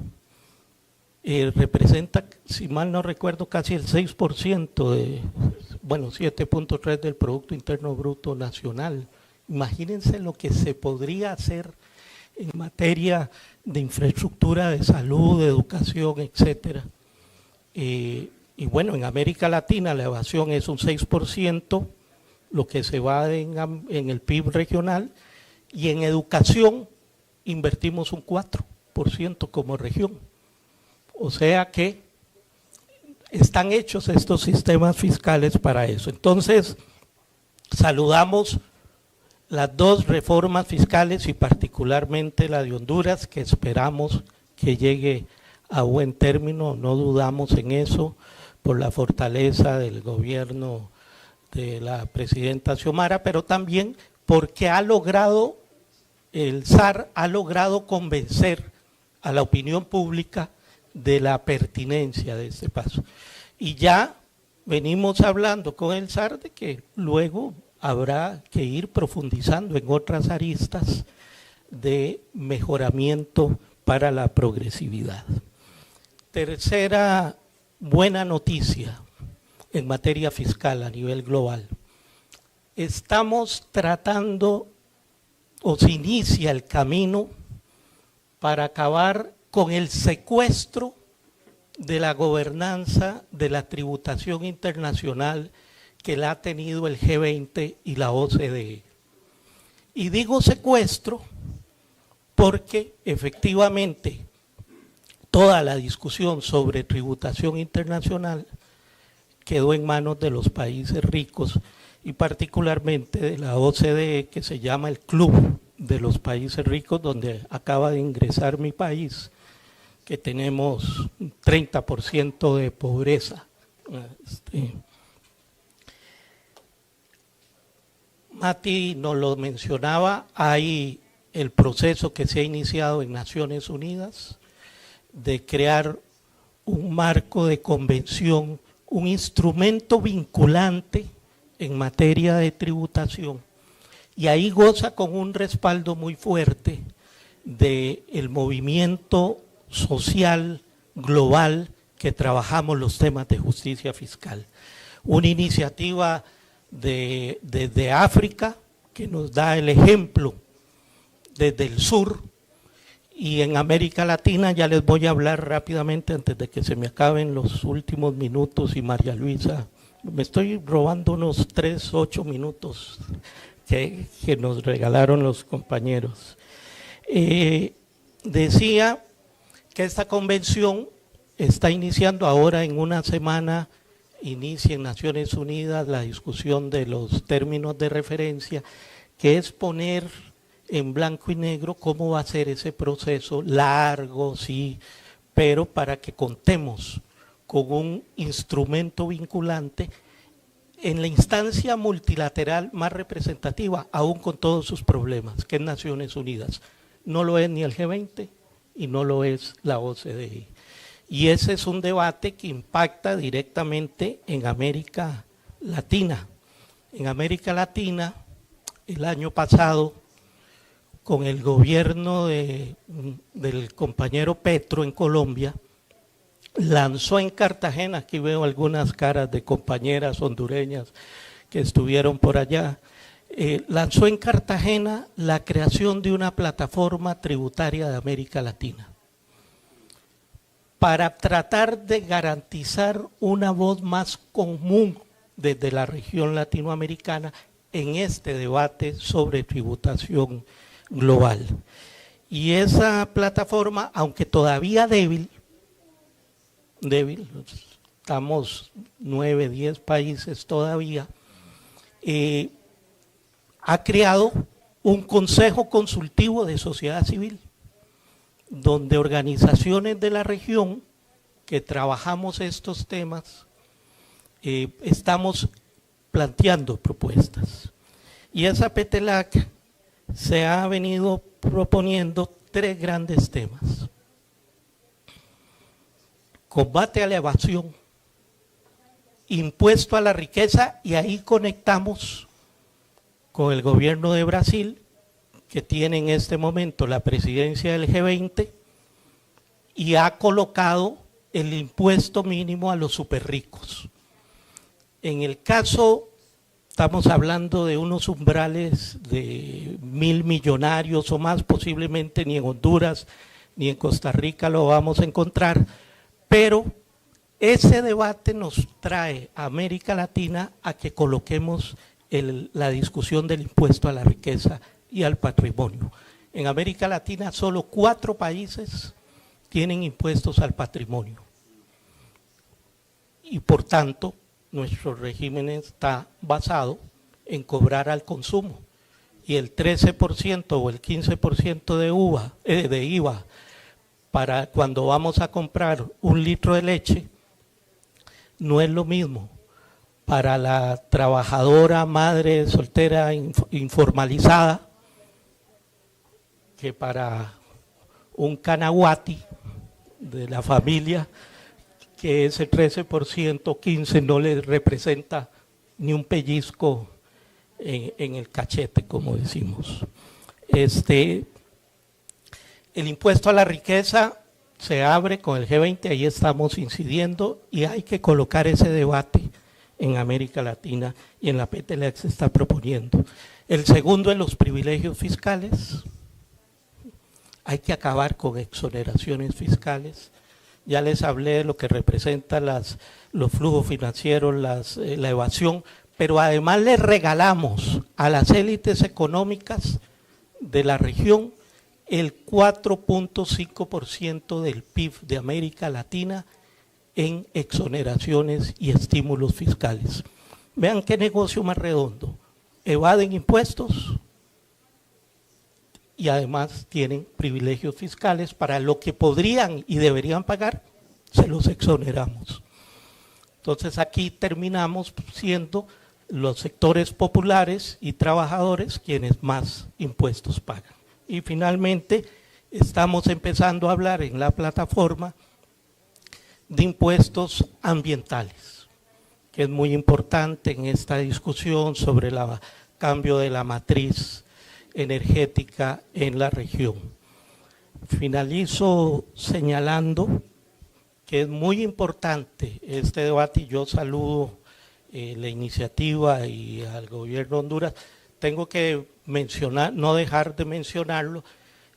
Speaker 6: Representa, si mal no recuerdo, casi el 6% de, 7.3% del Producto Interno Bruto Nacional. Imagínense lo que se podría hacer en materia de infraestructura, de salud, de educación, etcétera. Y bueno, en América Latina la evasión es un 6%, lo que se va en el PIB regional, y en educación invertimos un 4% como región. O sea que están hechos estos sistemas fiscales para eso. Entonces, saludamos las dos reformas fiscales y particularmente la de Honduras, que esperamos que llegue a buen término, no dudamos en eso, por la fortaleza del gobierno de la presidenta Xiomara, pero también porque el SAR ha logrado convencer a la opinión pública de la pertinencia de este paso. Y ya venimos hablando con el SAR de que luego habrá que ir profundizando en otras aristas de mejoramiento para la progresividad. Tercera buena noticia en materia fiscal a nivel global. Estamos tratando, o se inicia el camino para acabar con el secuestro de la gobernanza de la tributación internacional que la ha tenido el G20 y la OCDE. Y digo secuestro porque efectivamente toda la discusión sobre tributación internacional quedó en manos de los países ricos y particularmente de la OCDE, que se llama el Club de los Países Ricos, donde acaba de ingresar mi país, que tenemos un 30% de pobreza. Mati nos lo mencionaba, hay el proceso que se ha iniciado en Naciones Unidas de crear un marco de convención, un instrumento vinculante en materia de tributación, y ahí goza con un respaldo muy fuerte del movimiento social global que trabajamos los temas de justicia fiscal. Una iniciativa desde África que nos da el ejemplo desde el sur, y en América Latina ya les voy a hablar rápidamente antes de que se me acaben los últimos minutos, y María Luisa, me estoy robando unos 8 minutos que nos regalaron los compañeros. Decía que esta convención está iniciando ahora en una semana, inicia en Naciones Unidas la discusión de los términos de referencia, que es poner en blanco y negro cómo va a ser ese proceso, largo, sí, pero para que contemos con un instrumento vinculante en la instancia multilateral más representativa, aún con todos sus problemas, que es Naciones Unidas. No lo es ni el G20 y no lo es la OCDE. Y ese es un debate que impacta directamente en América Latina. En América Latina, el año pasado, con el gobierno del compañero Petro en Colombia, lanzó en Cartagena, aquí veo algunas caras de compañeras hondureñas que estuvieron por allá, lanzó en Cartagena la creación de una plataforma tributaria de América Latina, para tratar de garantizar una voz más común desde la región latinoamericana en este debate sobre tributación global. Y esa plataforma, aunque todavía débil, estamos 9, 10 países todavía, ha creado un consejo consultivo de sociedad civil, donde organizaciones de la región que trabajamos estos temas, estamos planteando propuestas. Y esa PETELAC se ha venido proponiendo 3 grandes temas: combate a la evasión, impuesto a la riqueza, y ahí conectamos con el gobierno de Brasil, que tiene en este momento la presidencia del G20 y ha colocado el impuesto mínimo a los superricos. En el caso, estamos hablando de unos umbrales de 1.000 millonarios o más, posiblemente ni en Honduras ni en Costa Rica lo vamos a encontrar, pero ese debate nos trae a América Latina a que coloquemos la discusión del impuesto a la riqueza y al patrimonio. En América Latina solo 4 países tienen impuestos al patrimonio, y por tanto nuestro régimen está basado en cobrar al consumo, y el 13% o el 15% de IVA para cuando vamos a comprar 1 litro de leche no es lo mismo para la trabajadora madre soltera informalizada que para un canaguati de la familia, que ese 13%, 15% no le representa ni un pellizco en el cachete, como decimos. El impuesto a la riqueza se abre con el G20, ahí estamos incidiendo, y hay que colocar ese debate en América Latina, y en la PETELAC se está proponiendo. El segundo, en los privilegios fiscales. Hay que acabar con exoneraciones fiscales. Ya les hablé de lo que representa los flujos financieros, la evasión, pero además le regalamos a las élites económicas de la región el 4.5% del PIB de América Latina en exoneraciones y estímulos fiscales. Vean qué negocio más redondo. Evaden impuestos y además tienen privilegios fiscales para lo que podrían y deberían pagar, se los exoneramos. Entonces aquí terminamos siendo los sectores populares y trabajadores quienes más impuestos pagan. Y finalmente estamos empezando a hablar en la plataforma de impuestos ambientales, que es muy importante en esta discusión sobre el cambio de la matriz energética en la región. Finalizo señalando que es muy importante este debate y yo saludo la iniciativa y al gobierno de Honduras. Tengo que mencionar, no dejar de mencionarlo,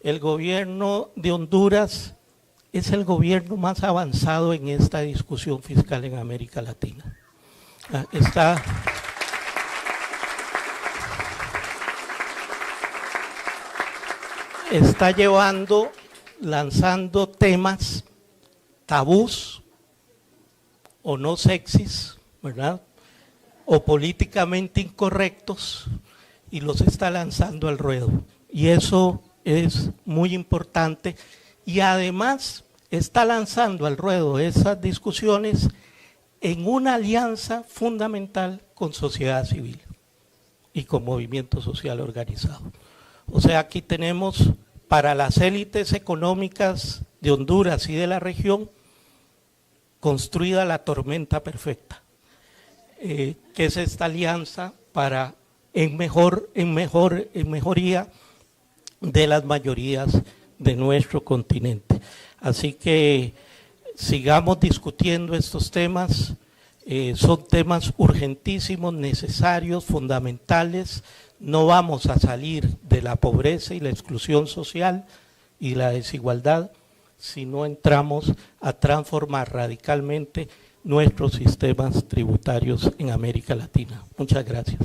Speaker 6: el gobierno de Honduras es el gobierno más avanzado en esta discusión fiscal en América Latina. Está lanzando temas tabús o no sexys, ¿verdad? O políticamente incorrectos y los está lanzando al ruedo. Y eso es muy importante y además está lanzando al ruedo esas discusiones en una alianza fundamental con sociedad civil y con movimiento social organizado. O sea, aquí tenemos para las élites económicas de Honduras y de la región construida la tormenta perfecta, que es esta alianza para en mejoría de las mayorías de nuestro continente. Así que sigamos discutiendo estos temas, son temas urgentísimos, necesarios, fundamentales. No vamos a salir de la pobreza y la exclusión social y la desigualdad si no entramos a transformar radicalmente nuestros sistemas tributarios en América Latina. Muchas gracias.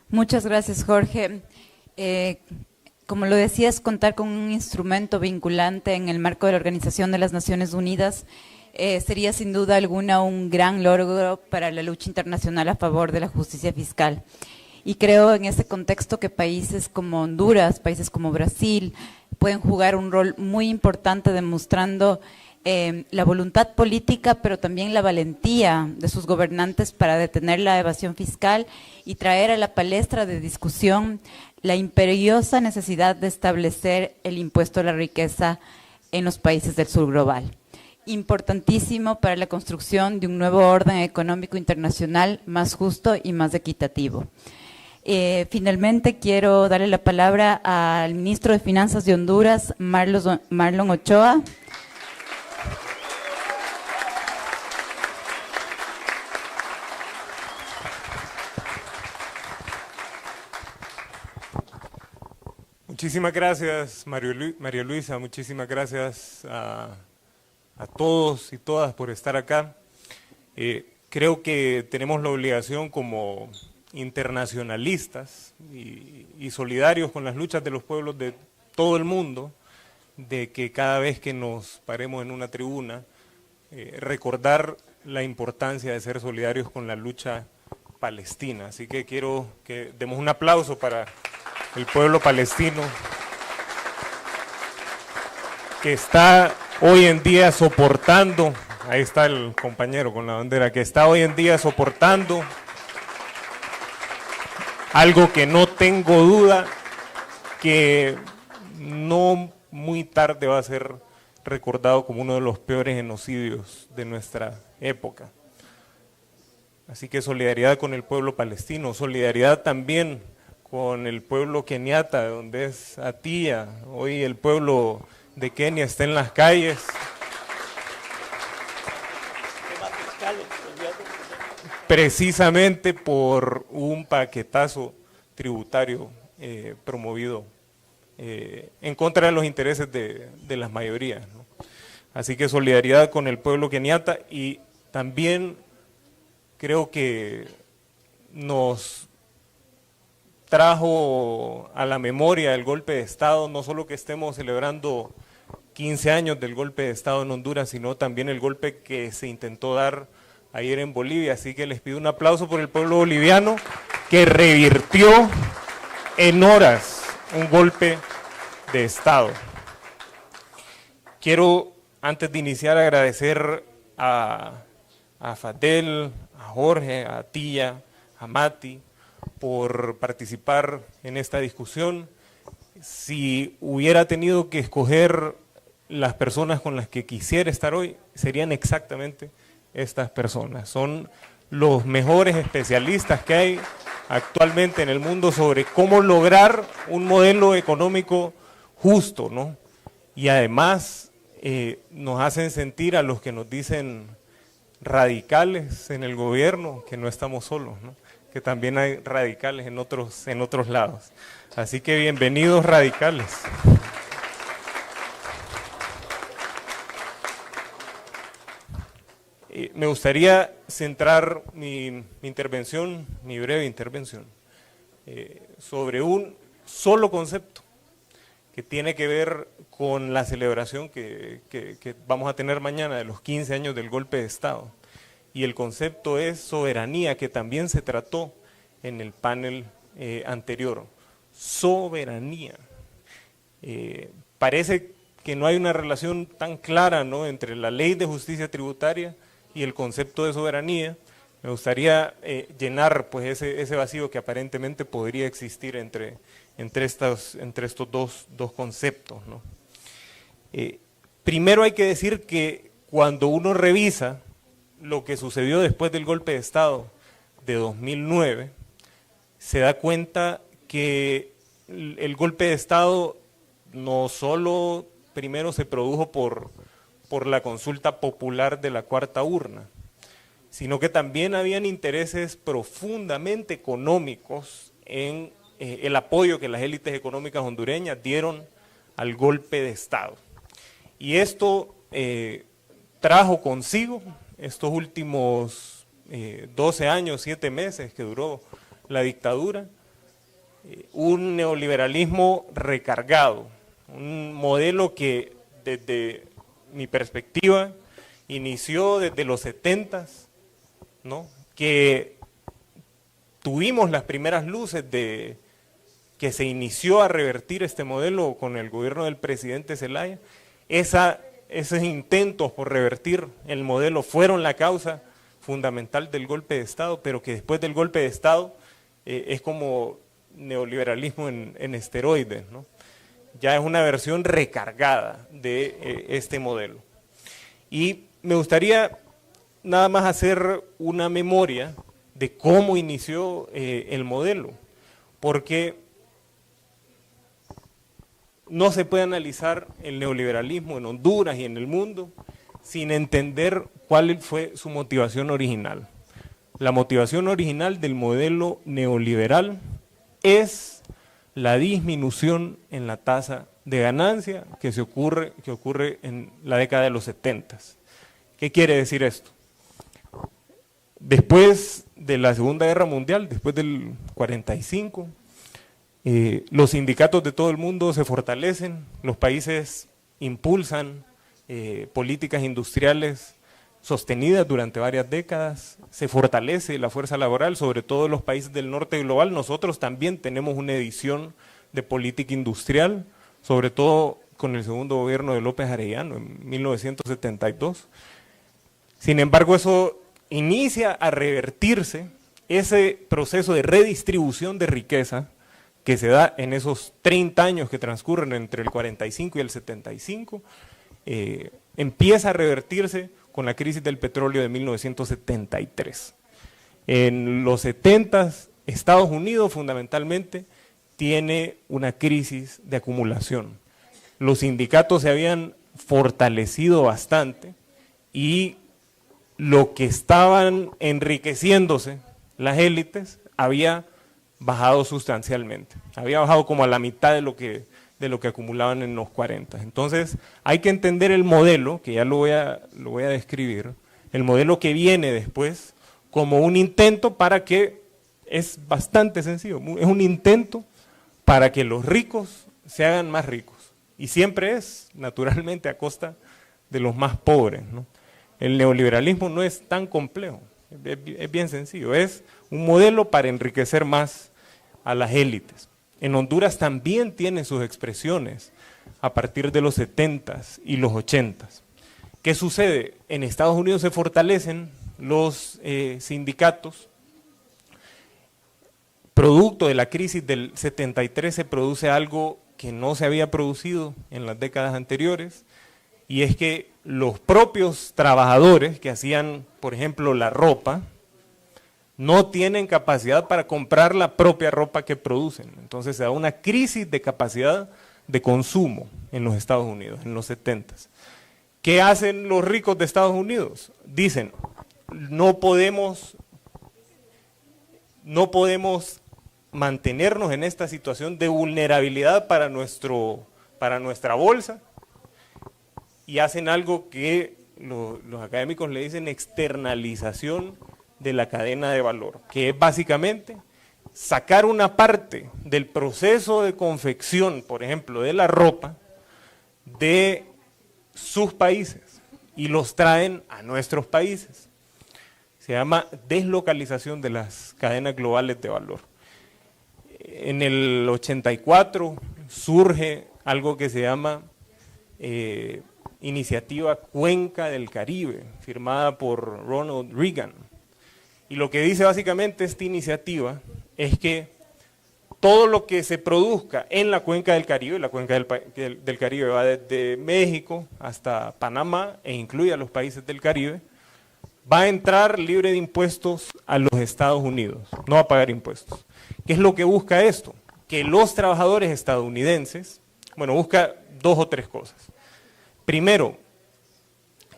Speaker 1: Muchas gracias, Jorge. Como lo decías, contar con un instrumento vinculante en el marco de la Organización de las Naciones Unidas sería sin duda alguna un gran logro para la lucha internacional a favor de la justicia fiscal. Y creo en ese contexto que países como Honduras, países como Brasil, pueden jugar un rol muy importante demostrando la voluntad política, pero también la valentía de sus gobernantes para detener la evasión fiscal y traer a la palestra de discusión la imperiosa necesidad de establecer el impuesto a la riqueza en los países del sur global. Importantísimo para la construcción de un nuevo orden económico internacional más justo y más equitativo. Finalmente, quiero darle la palabra al ministro de Finanzas de Honduras, Marlon Ochoa.
Speaker 7: Muchísimas gracias, María Luisa, muchísimas gracias a todos y todas por estar acá. Creo que tenemos la obligación como internacionalistas y solidarios con las luchas de los pueblos de todo el mundo, de que cada vez que nos paremos en una tribuna, recordar la importancia de ser solidarios con la lucha palestina. Así que quiero que demos un aplauso para el pueblo palestino, que está hoy en día soportando, ahí está el compañero con la bandera, que está hoy en día soportando algo que no tengo duda que no muy tarde va a ser recordado como uno de los peores genocidios de nuestra época. Así que solidaridad con el pueblo palestino, solidaridad también con el pueblo keniata, de donde es Atía. Hoy el pueblo de Kenia está en las calles. Precisamente por un paquetazo tributario promovido en contra de los intereses de las mayorías, ¿no? Así que solidaridad con el pueblo keniata, y también creo que nos trajo a la memoria el golpe de Estado, no solo que estemos celebrando 15 años del golpe de Estado en Honduras, sino también el golpe que se intentó dar ayer en Bolivia. Así que les pido un aplauso por el pueblo boliviano, que revirtió en horas un golpe de Estado. Quiero, antes de iniciar, agradecer a Fadel, a Jorge, a Tía, a Mati, por participar en esta discusión. Si hubiera tenido que escoger las personas con las que quisiera estar hoy, serían exactamente estas personas. Son los mejores especialistas que hay actualmente en el mundo sobre cómo lograr un modelo económico justo, ¿no? Y además nos hacen sentir a los que nos dicen radicales en el gobierno que no estamos solos, ¿no? Que también hay radicales en otros lados. Así que bienvenidos radicales. Me gustaría centrar mi intervención, mi breve intervención, sobre un solo concepto que tiene que ver con la celebración que vamos a tener mañana de los 15 años del golpe de Estado. Y el concepto es soberanía, que también se trató en el panel anterior. Soberanía. Parece que no hay una relación tan clara, ¿no?, entre la ley de justicia tributaria y el concepto de soberanía. Me gustaría llenar pues ese vacío que aparentemente podría existir entre estos dos conceptos, ¿no? Primero hay que decir que cuando uno revisa lo que sucedió después del golpe de Estado de 2009, se da cuenta que el golpe de Estado no solo primero se produjo por la consulta popular de la cuarta urna, sino que también habían intereses profundamente económicos en el apoyo que las élites económicas hondureñas dieron al golpe de Estado. Y esto trajo consigo estos últimos 12 años, 7 meses que duró la dictadura, un neoliberalismo recargado, un modelo que desde mi perspectiva inició desde los 70s, ¿no?, que tuvimos las primeras luces de que se inició a revertir este modelo con el gobierno del presidente Zelaya. Esos intentos por revertir el modelo fueron la causa fundamental del golpe de Estado, pero que después del golpe de Estado es como neoliberalismo en esteroides, ¿no? Ya es una versión recargada de este modelo. Y me gustaría nada más hacer una memoria de cómo inició el modelo, porque no se puede analizar el neoliberalismo en Honduras y en el mundo sin entender cuál fue su motivación original. La motivación original del modelo neoliberal es la disminución en la tasa de ganancia que ocurre en la década de los 70s. ¿Qué quiere decir esto? Después de la Segunda Guerra Mundial, después del 45, los sindicatos de todo el mundo se fortalecen, los países impulsan políticas industriales sostenidas durante varias décadas, se fortalece la fuerza laboral, sobre todo en los países del norte global. Nosotros también tenemos una edición de política industrial, sobre todo con el segundo gobierno de López Arellano en 1972. Sin embargo, eso inicia a revertirse, ese proceso de redistribución de riqueza que se da en esos 30 años que transcurren entre el 45 y el 75, empieza a revertirse con la crisis del petróleo de 1973. En los 70s, Estados Unidos fundamentalmente tiene una crisis de acumulación. Los sindicatos se habían fortalecido bastante y lo que estaban enriqueciéndose, las élites, había bajado sustancialmente. Había bajado como a la mitad de lo que acumulaban en los 40. Entonces hay que entender el modelo, que ya lo voy a describir, el modelo que viene después, como un intento para que, es bastante sencillo, es un intento para que los ricos se hagan más ricos. Y siempre es, naturalmente, a costa de los más pobres, ¿no? El neoliberalismo no es tan complejo, es bien sencillo, es un modelo para enriquecer más a las élites. En Honduras también tiene sus expresiones a partir de los 70s y los 80s. ¿Qué sucede? En Estados Unidos se fortalecen los sindicatos, producto de la crisis del 73 se produce algo que no se había producido en las décadas anteriores, y es que los propios trabajadores que hacían, por ejemplo, la ropa, no tienen capacidad para comprar la propia ropa que producen. Entonces se da una crisis de capacidad de consumo en los Estados Unidos, en los 70s. ¿Qué hacen los ricos de Estados Unidos? Dicen, no podemos mantenernos en esta situación de vulnerabilidad para nuestra bolsa, y hacen algo que los académicos le dicen externalización de la cadena de valor, que es básicamente sacar una parte del proceso de confección, por ejemplo, de la ropa, de sus países y los traen a nuestros países. Se llama deslocalización de las cadenas globales de valor. En el 84 surge algo que se llama Iniciativa Cuenca del Caribe, firmada por Ronald Reagan. Y lo que dice básicamente esta iniciativa es que todo lo que se produzca en la Cuenca del Caribe, la Cuenca del Caribe va desde México hasta Panamá e incluye a los países del Caribe, va a entrar libre de impuestos a los Estados Unidos, no va a pagar impuestos. ¿Qué es lo que busca esto? Que los trabajadores estadounidenses, bueno, busca dos o tres cosas. Primero,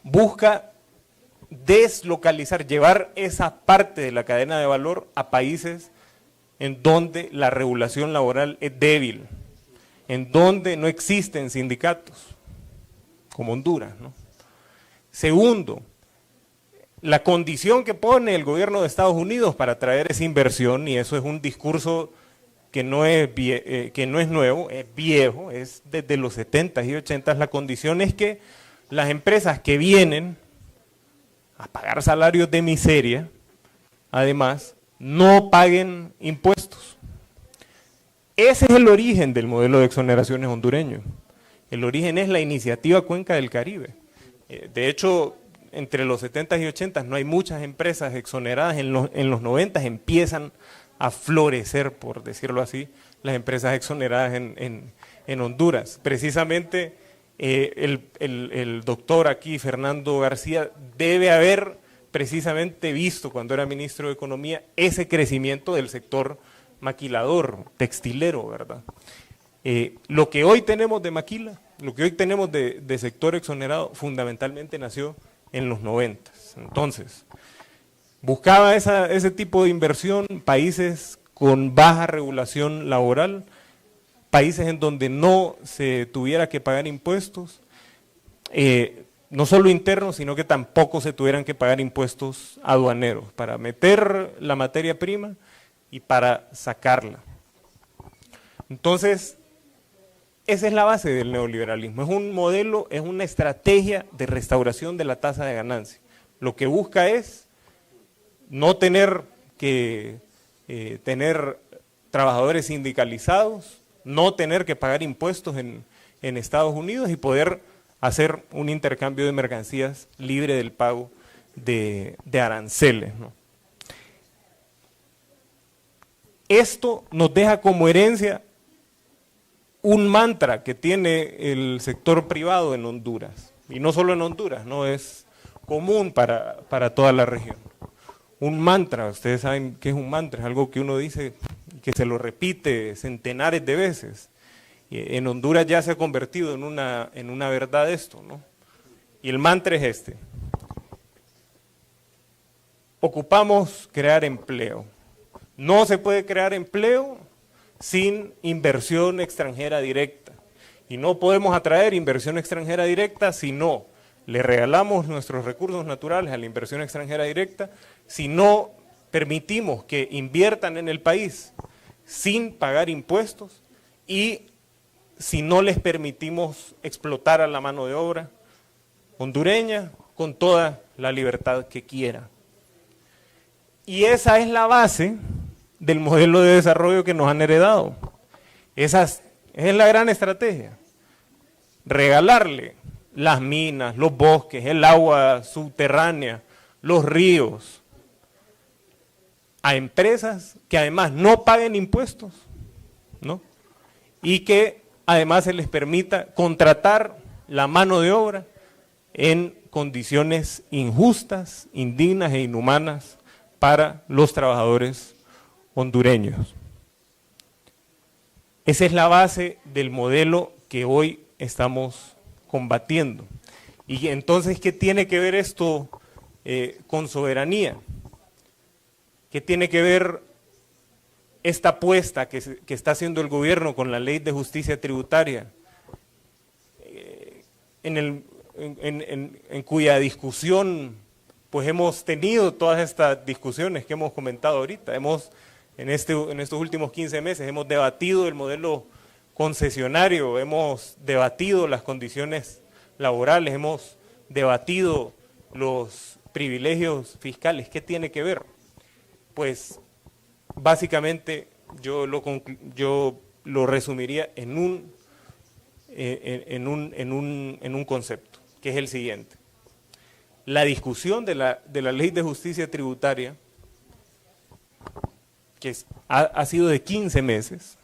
Speaker 7: busca deslocalizar, llevar esa parte de la cadena de valor a países en donde la regulación laboral es débil, en donde no existen sindicatos, como Honduras, ¿no? Segundo, la condición que pone el gobierno de Estados Unidos para traer esa inversión, y eso es un discurso que no es nuevo, es viejo, es desde los 70s y 80s, la condición es que las empresas que vienen a pagar salarios de miseria, además, no paguen impuestos. Ese es el origen del modelo de exoneraciones hondureño. El origen es la iniciativa Cuenca del Caribe. De hecho, entre los 70s y 80s no hay muchas empresas exoneradas, en los 90s empiezan a florecer, por decirlo así, las empresas exoneradas en Honduras. Precisamente el doctor aquí, Fernando García, debe haber precisamente visto cuando era ministro de Economía ese crecimiento del sector maquilador, textilero, ¿verdad? Lo que hoy tenemos de maquila, lo que hoy tenemos de sector exonerado, fundamentalmente nació en los 90s. Entonces, buscaba ese tipo de inversión, países con baja regulación laboral, países en donde no se tuviera que pagar impuestos, no solo internos, sino que tampoco se tuvieran que pagar impuestos aduaneros, para meter la materia prima y para sacarla. Entonces, esa es la base del neoliberalismo, es un modelo, es una estrategia de restauración de la tasa de ganancia. Lo que busca es no tener que tener trabajadores sindicalizados, no tener que pagar impuestos en Estados Unidos y poder hacer un intercambio de mercancías libre del pago de aranceles, ¿no? Esto nos deja como herencia un mantra que tiene el sector privado en Honduras, y no solo en Honduras, no es común para toda la región. Un mantra, ustedes saben qué es un mantra, es algo que uno dice, que se lo repite centenares de veces. En Honduras ya se ha convertido en una verdad esto, ¿no? Y el mantra es este: ocupamos crear empleo. No se puede crear empleo sin inversión extranjera directa. Y no podemos atraer inversión extranjera directa si no le regalamos nuestros recursos naturales a la inversión extranjera directa, si no permitimos que inviertan en el país sin pagar impuestos y si no les permitimos explotar a la mano de obra hondureña con toda la libertad que quiera. Y esa es la base del modelo de desarrollo que nos han heredado. Esa es la gran estrategia. Regalarle las minas, los bosques, el agua subterránea, los ríos, a empresas que además no paguen impuestos, ¿no? Y que además se les permita contratar la mano de obra en condiciones injustas, indignas e inhumanas para los trabajadores hondureños. Esa es la base del modelo que hoy estamos combatiendo. Y entonces, ¿qué tiene que ver esto con soberanía? ¿Qué tiene que ver esta apuesta que está haciendo el gobierno con la Ley de Justicia Tributaria? En cuya discusión pues hemos tenido todas estas discusiones que hemos comentado ahorita. En estos últimos 15 meses hemos debatido el modelo concesionario, hemos debatido las condiciones laborales, hemos debatido los privilegios fiscales. ¿Qué tiene que ver? Pues básicamente yo lo resumiría en un concepto, que es el siguiente. La discusión de la Ley de Justicia Tributaria, que ha sido de 15 meses,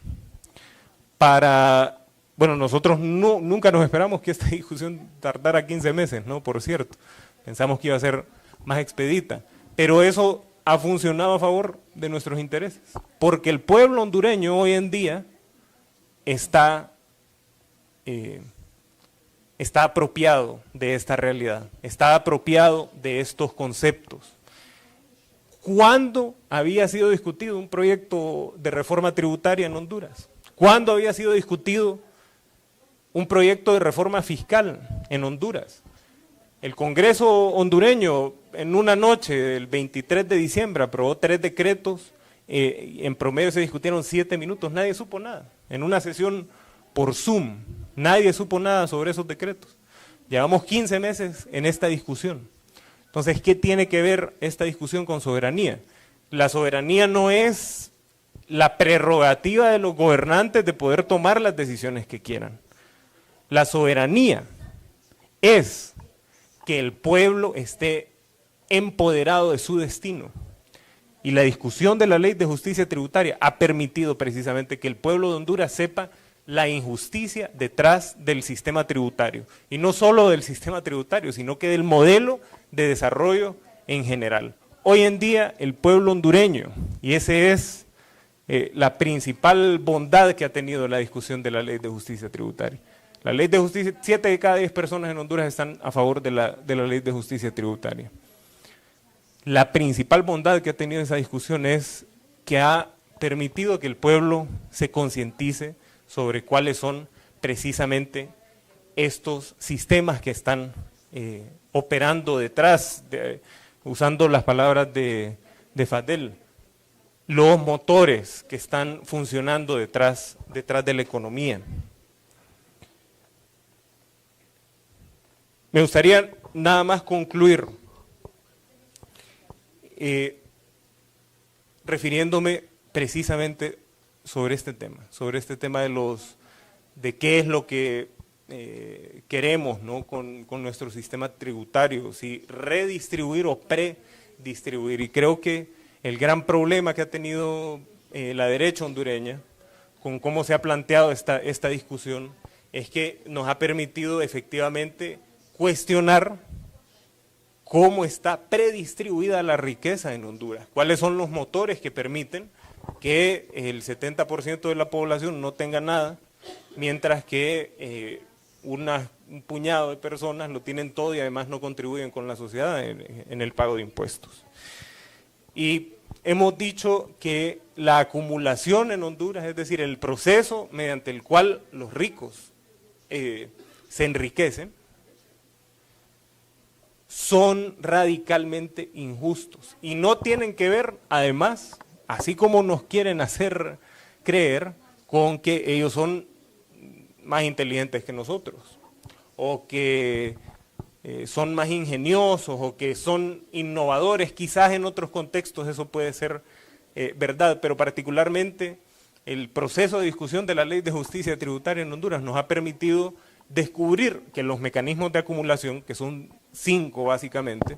Speaker 7: nosotros nunca nos esperamos que esta discusión tardara 15 meses, ¿no? Por cierto, pensamos que iba a ser más expedita, pero eso ha funcionado a favor de nuestros intereses, porque el pueblo hondureño hoy en día está apropiado de esta realidad, está apropiado de estos conceptos. ¿Cuándo había sido discutido un proyecto de reforma tributaria en Honduras? ¿Cuándo había sido discutido un proyecto de reforma fiscal en Honduras? El Congreso hondureño en una noche del 23 de diciembre aprobó 3 decretos, en promedio se discutieron 7 minutos, nadie supo nada. En una sesión por Zoom, nadie supo nada sobre esos decretos. Llevamos 15 meses en esta discusión. Entonces, ¿qué tiene que ver esta discusión con soberanía? La soberanía no es la prerrogativa de los gobernantes de poder tomar las decisiones que quieran. La soberanía es que el pueblo esté empoderado de su destino. Y la discusión de la Ley de Justicia Tributaria ha permitido precisamente que el pueblo de Honduras sepa la injusticia detrás del sistema tributario. Y no solo del sistema tributario, sino que del modelo de desarrollo en general. Hoy en día el pueblo hondureño, y ese es la principal bondad que ha tenido la discusión de la Ley de Justicia Tributaria. La Ley de Justicia, 7 de cada 10 personas en Honduras están a favor de la Ley de Justicia Tributaria. La principal bondad que ha tenido esa discusión es que ha permitido que el pueblo se concientice sobre cuáles son precisamente estos sistemas que están operando detrás, usando las palabras de Fadel, los motores que están funcionando detrás de la economía. Me gustaría nada más concluir refiriéndome precisamente sobre este tema de qué es lo que queremos, ¿no? con nuestro sistema tributario, si redistribuir o predistribuir. Y creo que el gran problema que ha tenido la derecha hondureña con cómo se ha planteado esta discusión es que nos ha permitido efectivamente cuestionar cómo está predistribuida la riqueza en Honduras, cuáles son los motores que permiten que el 70% de la población no tenga nada, mientras que un puñado de personas lo tienen todo y además no contribuyen con la sociedad en el pago de impuestos. Y hemos dicho que la acumulación en Honduras, es decir, el proceso mediante el cual los ricos se enriquecen, son radicalmente injustos y no tienen que ver, además, así como nos quieren hacer creer, con que ellos son más inteligentes que nosotros, o que son más ingeniosos, o que son innovadores. Quizás en otros contextos eso puede ser verdad, pero particularmente el proceso de discusión de la Ley de Justicia Tributaria en Honduras nos ha permitido descubrir que los mecanismos de acumulación, que son 5 básicamente,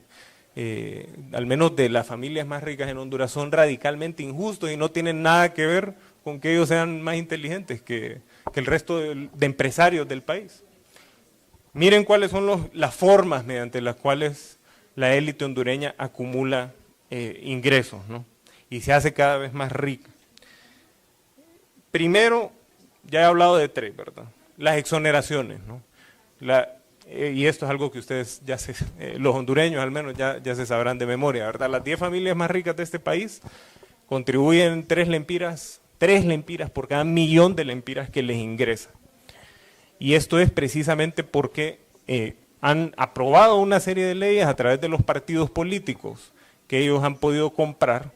Speaker 7: al menos de las familias más ricas en Honduras, son radicalmente injustos y no tienen nada que ver con que ellos sean más inteligentes que el resto de empresarios del país. Miren cuáles son las formas mediante las cuales la élite hondureña acumula ingresos, ¿no? Y se hace cada vez más rica. Primero, ya he hablado de tres, ¿verdad? Las exoneraciones, ¿no? Y esto es algo que ustedes los hondureños al menos ya se sabrán de memoria, ¿verdad? Las 10 familias más ricas de este país contribuyen 3 lempiras por cada millón de lempiras que les ingresa. Y esto es precisamente porque han aprobado una serie de leyes a través de los partidos políticos que ellos han podido comprar,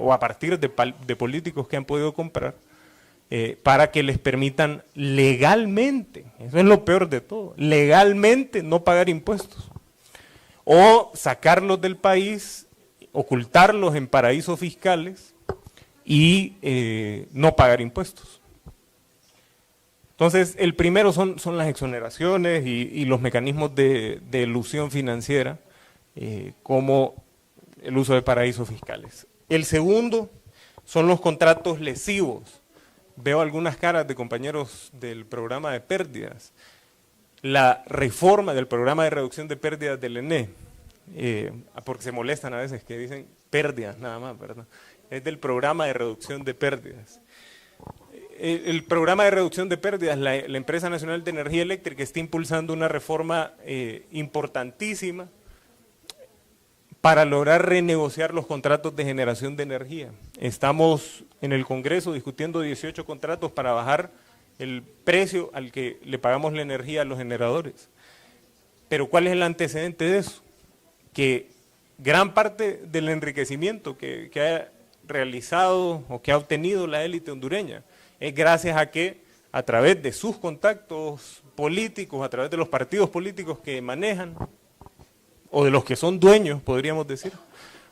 Speaker 7: o a partir de políticos que han podido comprar, para que les permitan legalmente, eso es lo peor de todo, legalmente no pagar impuestos, o sacarlos del país, ocultarlos en paraísos fiscales y no pagar impuestos. Entonces, el primero son las exoneraciones y los mecanismos de elusión financiera, como el uso de paraísos fiscales. El segundo son los contratos lesivos. Veo algunas caras de compañeros del programa de pérdidas. La reforma del programa de reducción de pérdidas del ENE, porque se molestan a veces que dicen pérdidas nada más, ¿verdad? Es del programa de reducción de pérdidas. El programa de reducción de pérdidas, la Empresa Nacional de Energía Eléctrica está impulsando una reforma importantísima para lograr renegociar los contratos de generación de energía. Estamos en el Congreso discutiendo 18 contratos para bajar el precio al que le pagamos la energía a los generadores. Pero ¿cuál es el antecedente de eso? Que gran parte del enriquecimiento que ha realizado o que ha obtenido la élite hondureña es gracias a que a través de sus contactos políticos, a través de los partidos políticos que manejan, o de los que son dueños, podríamos decir,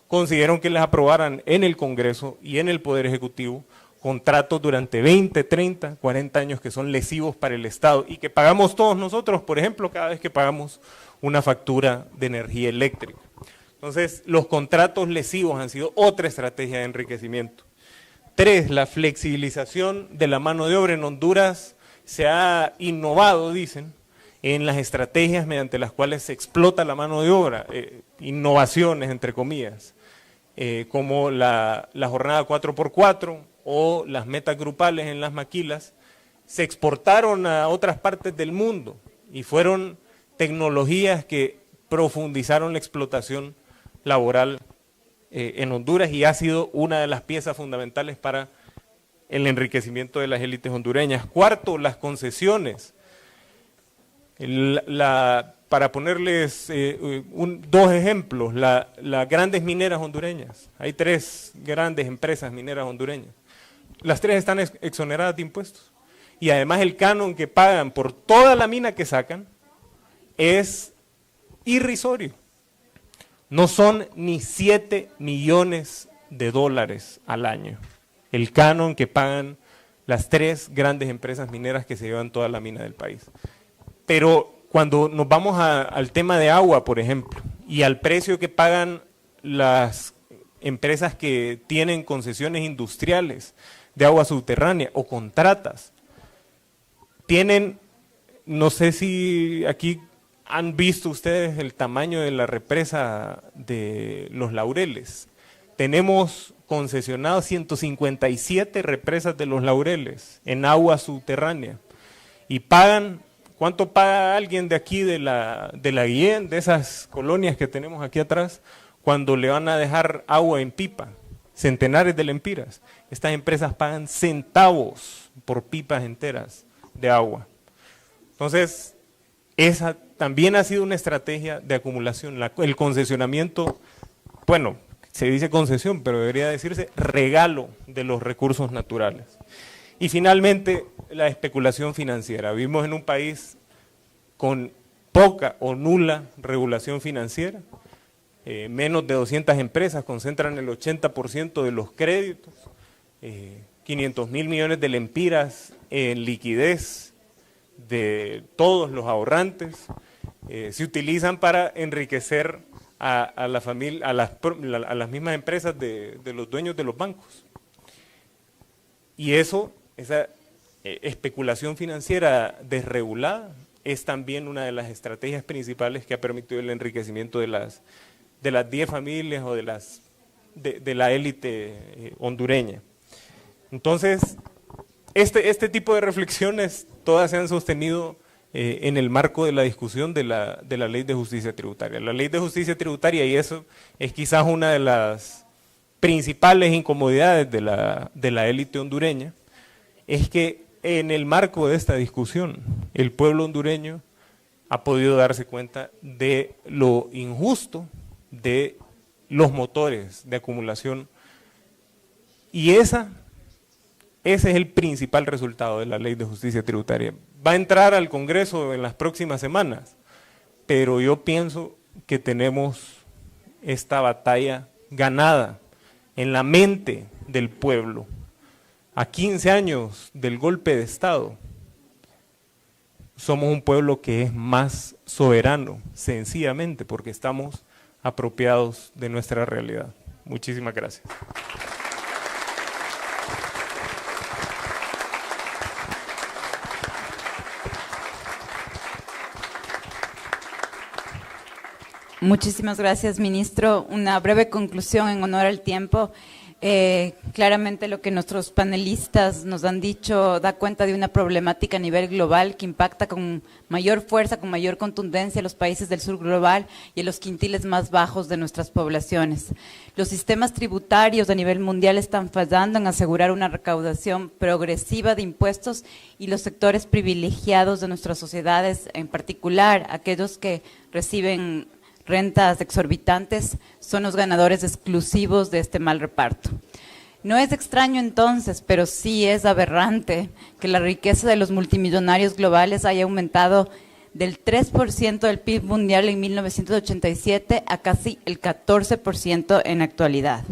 Speaker 7: consiguieron que les aprobaran en el Congreso y en el Poder Ejecutivo contratos durante 20, 30, 40 años que son lesivos para el Estado y que pagamos todos nosotros, por ejemplo, cada vez que pagamos una factura de energía eléctrica. Entonces, los contratos lesivos han sido otra estrategia de enriquecimiento. 3, la flexibilización de la mano de obra en Honduras se ha innovado, dicen, en las estrategias mediante las cuales se explota la mano de obra, innovaciones entre comillas, como la jornada 4x4 o las metas grupales en las maquilas, se exportaron a otras partes del mundo y fueron tecnologías que profundizaron la explotación laboral en Honduras y ha sido una de las piezas fundamentales para el enriquecimiento de las élites hondureñas. 4, las concesiones. Para ponerles 2 ejemplos, las grandes mineras hondureñas. Hay 3 grandes empresas mineras hondureñas. Las 3 están exoneradas de impuestos. Y además el canon que pagan por toda la mina que sacan es irrisorio. No son ni 7 millones de dólares al año. El canon que pagan las 3 grandes empresas mineras que se llevan toda la mina del país. Pero cuando nos vamos al tema de agua, por ejemplo, y al precio que pagan las empresas que tienen concesiones industriales de agua subterránea o contratas, tienen, no sé si aquí han visto ustedes el tamaño de la represa de Los Laureles. Tenemos concesionados 157 represas de Los Laureles en agua subterránea y pagan. ¿Cuánto paga alguien de aquí de la Guillén, de esas colonias que tenemos aquí atrás, cuando le van a dejar agua en pipa? Centenares de lempiras. Estas empresas pagan centavos por pipas enteras de agua. Entonces, esa también ha sido una estrategia de acumulación. El concesionamiento, bueno, se dice concesión, pero debería decirse regalo de los recursos naturales. Y finalmente, la especulación financiera. Vivimos en un país con poca o nula regulación financiera. Menos de 200 empresas concentran el 80% de los créditos. 500.000 millones de lempiras en liquidez de todos los ahorrantes. Se utilizan para enriquecer a la familia, a las mismas empresas de los dueños de los bancos. Y esa especulación financiera desregulada es también una de las estrategias principales que ha permitido el enriquecimiento de las 10 familias o de la élite hondureña. Entonces, este tipo de reflexiones todas se han sostenido en el marco de la discusión de la Ley de Justicia Tributaria. La Ley de Justicia Tributaria, y eso es quizás una de las principales incomodidades de la élite hondureña, es que en el marco de esta discusión, el pueblo hondureño ha podido darse cuenta de lo injusto de los motores de acumulación, y ese es el principal resultado de la Ley de Justicia Tributaria. Va a entrar al Congreso en las próximas semanas, pero yo pienso que tenemos esta batalla ganada en la mente del pueblo. A 15 años del golpe de Estado, somos un pueblo que es más soberano, sencillamente porque estamos apropiados de nuestra realidad. Muchísimas gracias.
Speaker 1: Muchísimas gracias, ministro. Una breve conclusión en honor al tiempo. Claramente lo que nuestros panelistas nos han dicho da cuenta de una problemática a nivel global que impacta con mayor fuerza, con mayor contundencia a los países del sur global y a los quintiles más bajos de nuestras poblaciones. Los sistemas tributarios a nivel mundial están fallando en asegurar una recaudación progresiva de impuestos, y los sectores privilegiados de nuestras sociedades, en particular aquellos que reciben rentas exorbitantes, son los ganadores exclusivos de este mal reparto. No es extraño entonces, pero sí es aberrante que la riqueza de los multimillonarios globales haya aumentado del 3% del PIB mundial en 1987 a casi el 14% en la actualidad.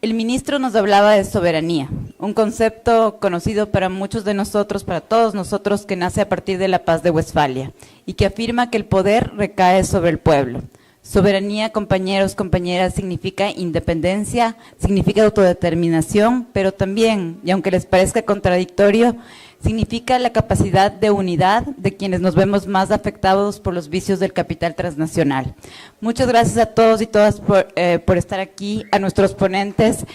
Speaker 1: El ministro nos hablaba de soberanía, un concepto conocido para muchos de nosotros, para todos nosotros, que nace a partir de la Paz de Westfalia y que afirma que el poder recae sobre el pueblo. Soberanía, compañeros, compañeras, significa independencia, significa autodeterminación, pero también, y aunque les parezca contradictorio, significa la capacidad de unidad de quienes nos vemos más afectados por los vicios del capital transnacional. Muchas gracias a todos y todas por estar aquí, a nuestros ponentes.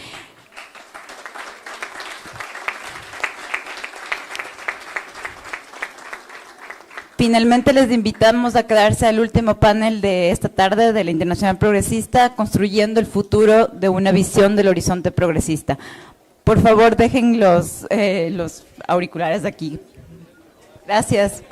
Speaker 1: Finalmente les invitamos a quedarse al último panel de esta tarde de la Internacional Progresista, construyendo el futuro de una visión del horizonte progresista. Por favor, dejen los auriculares aquí. Gracias.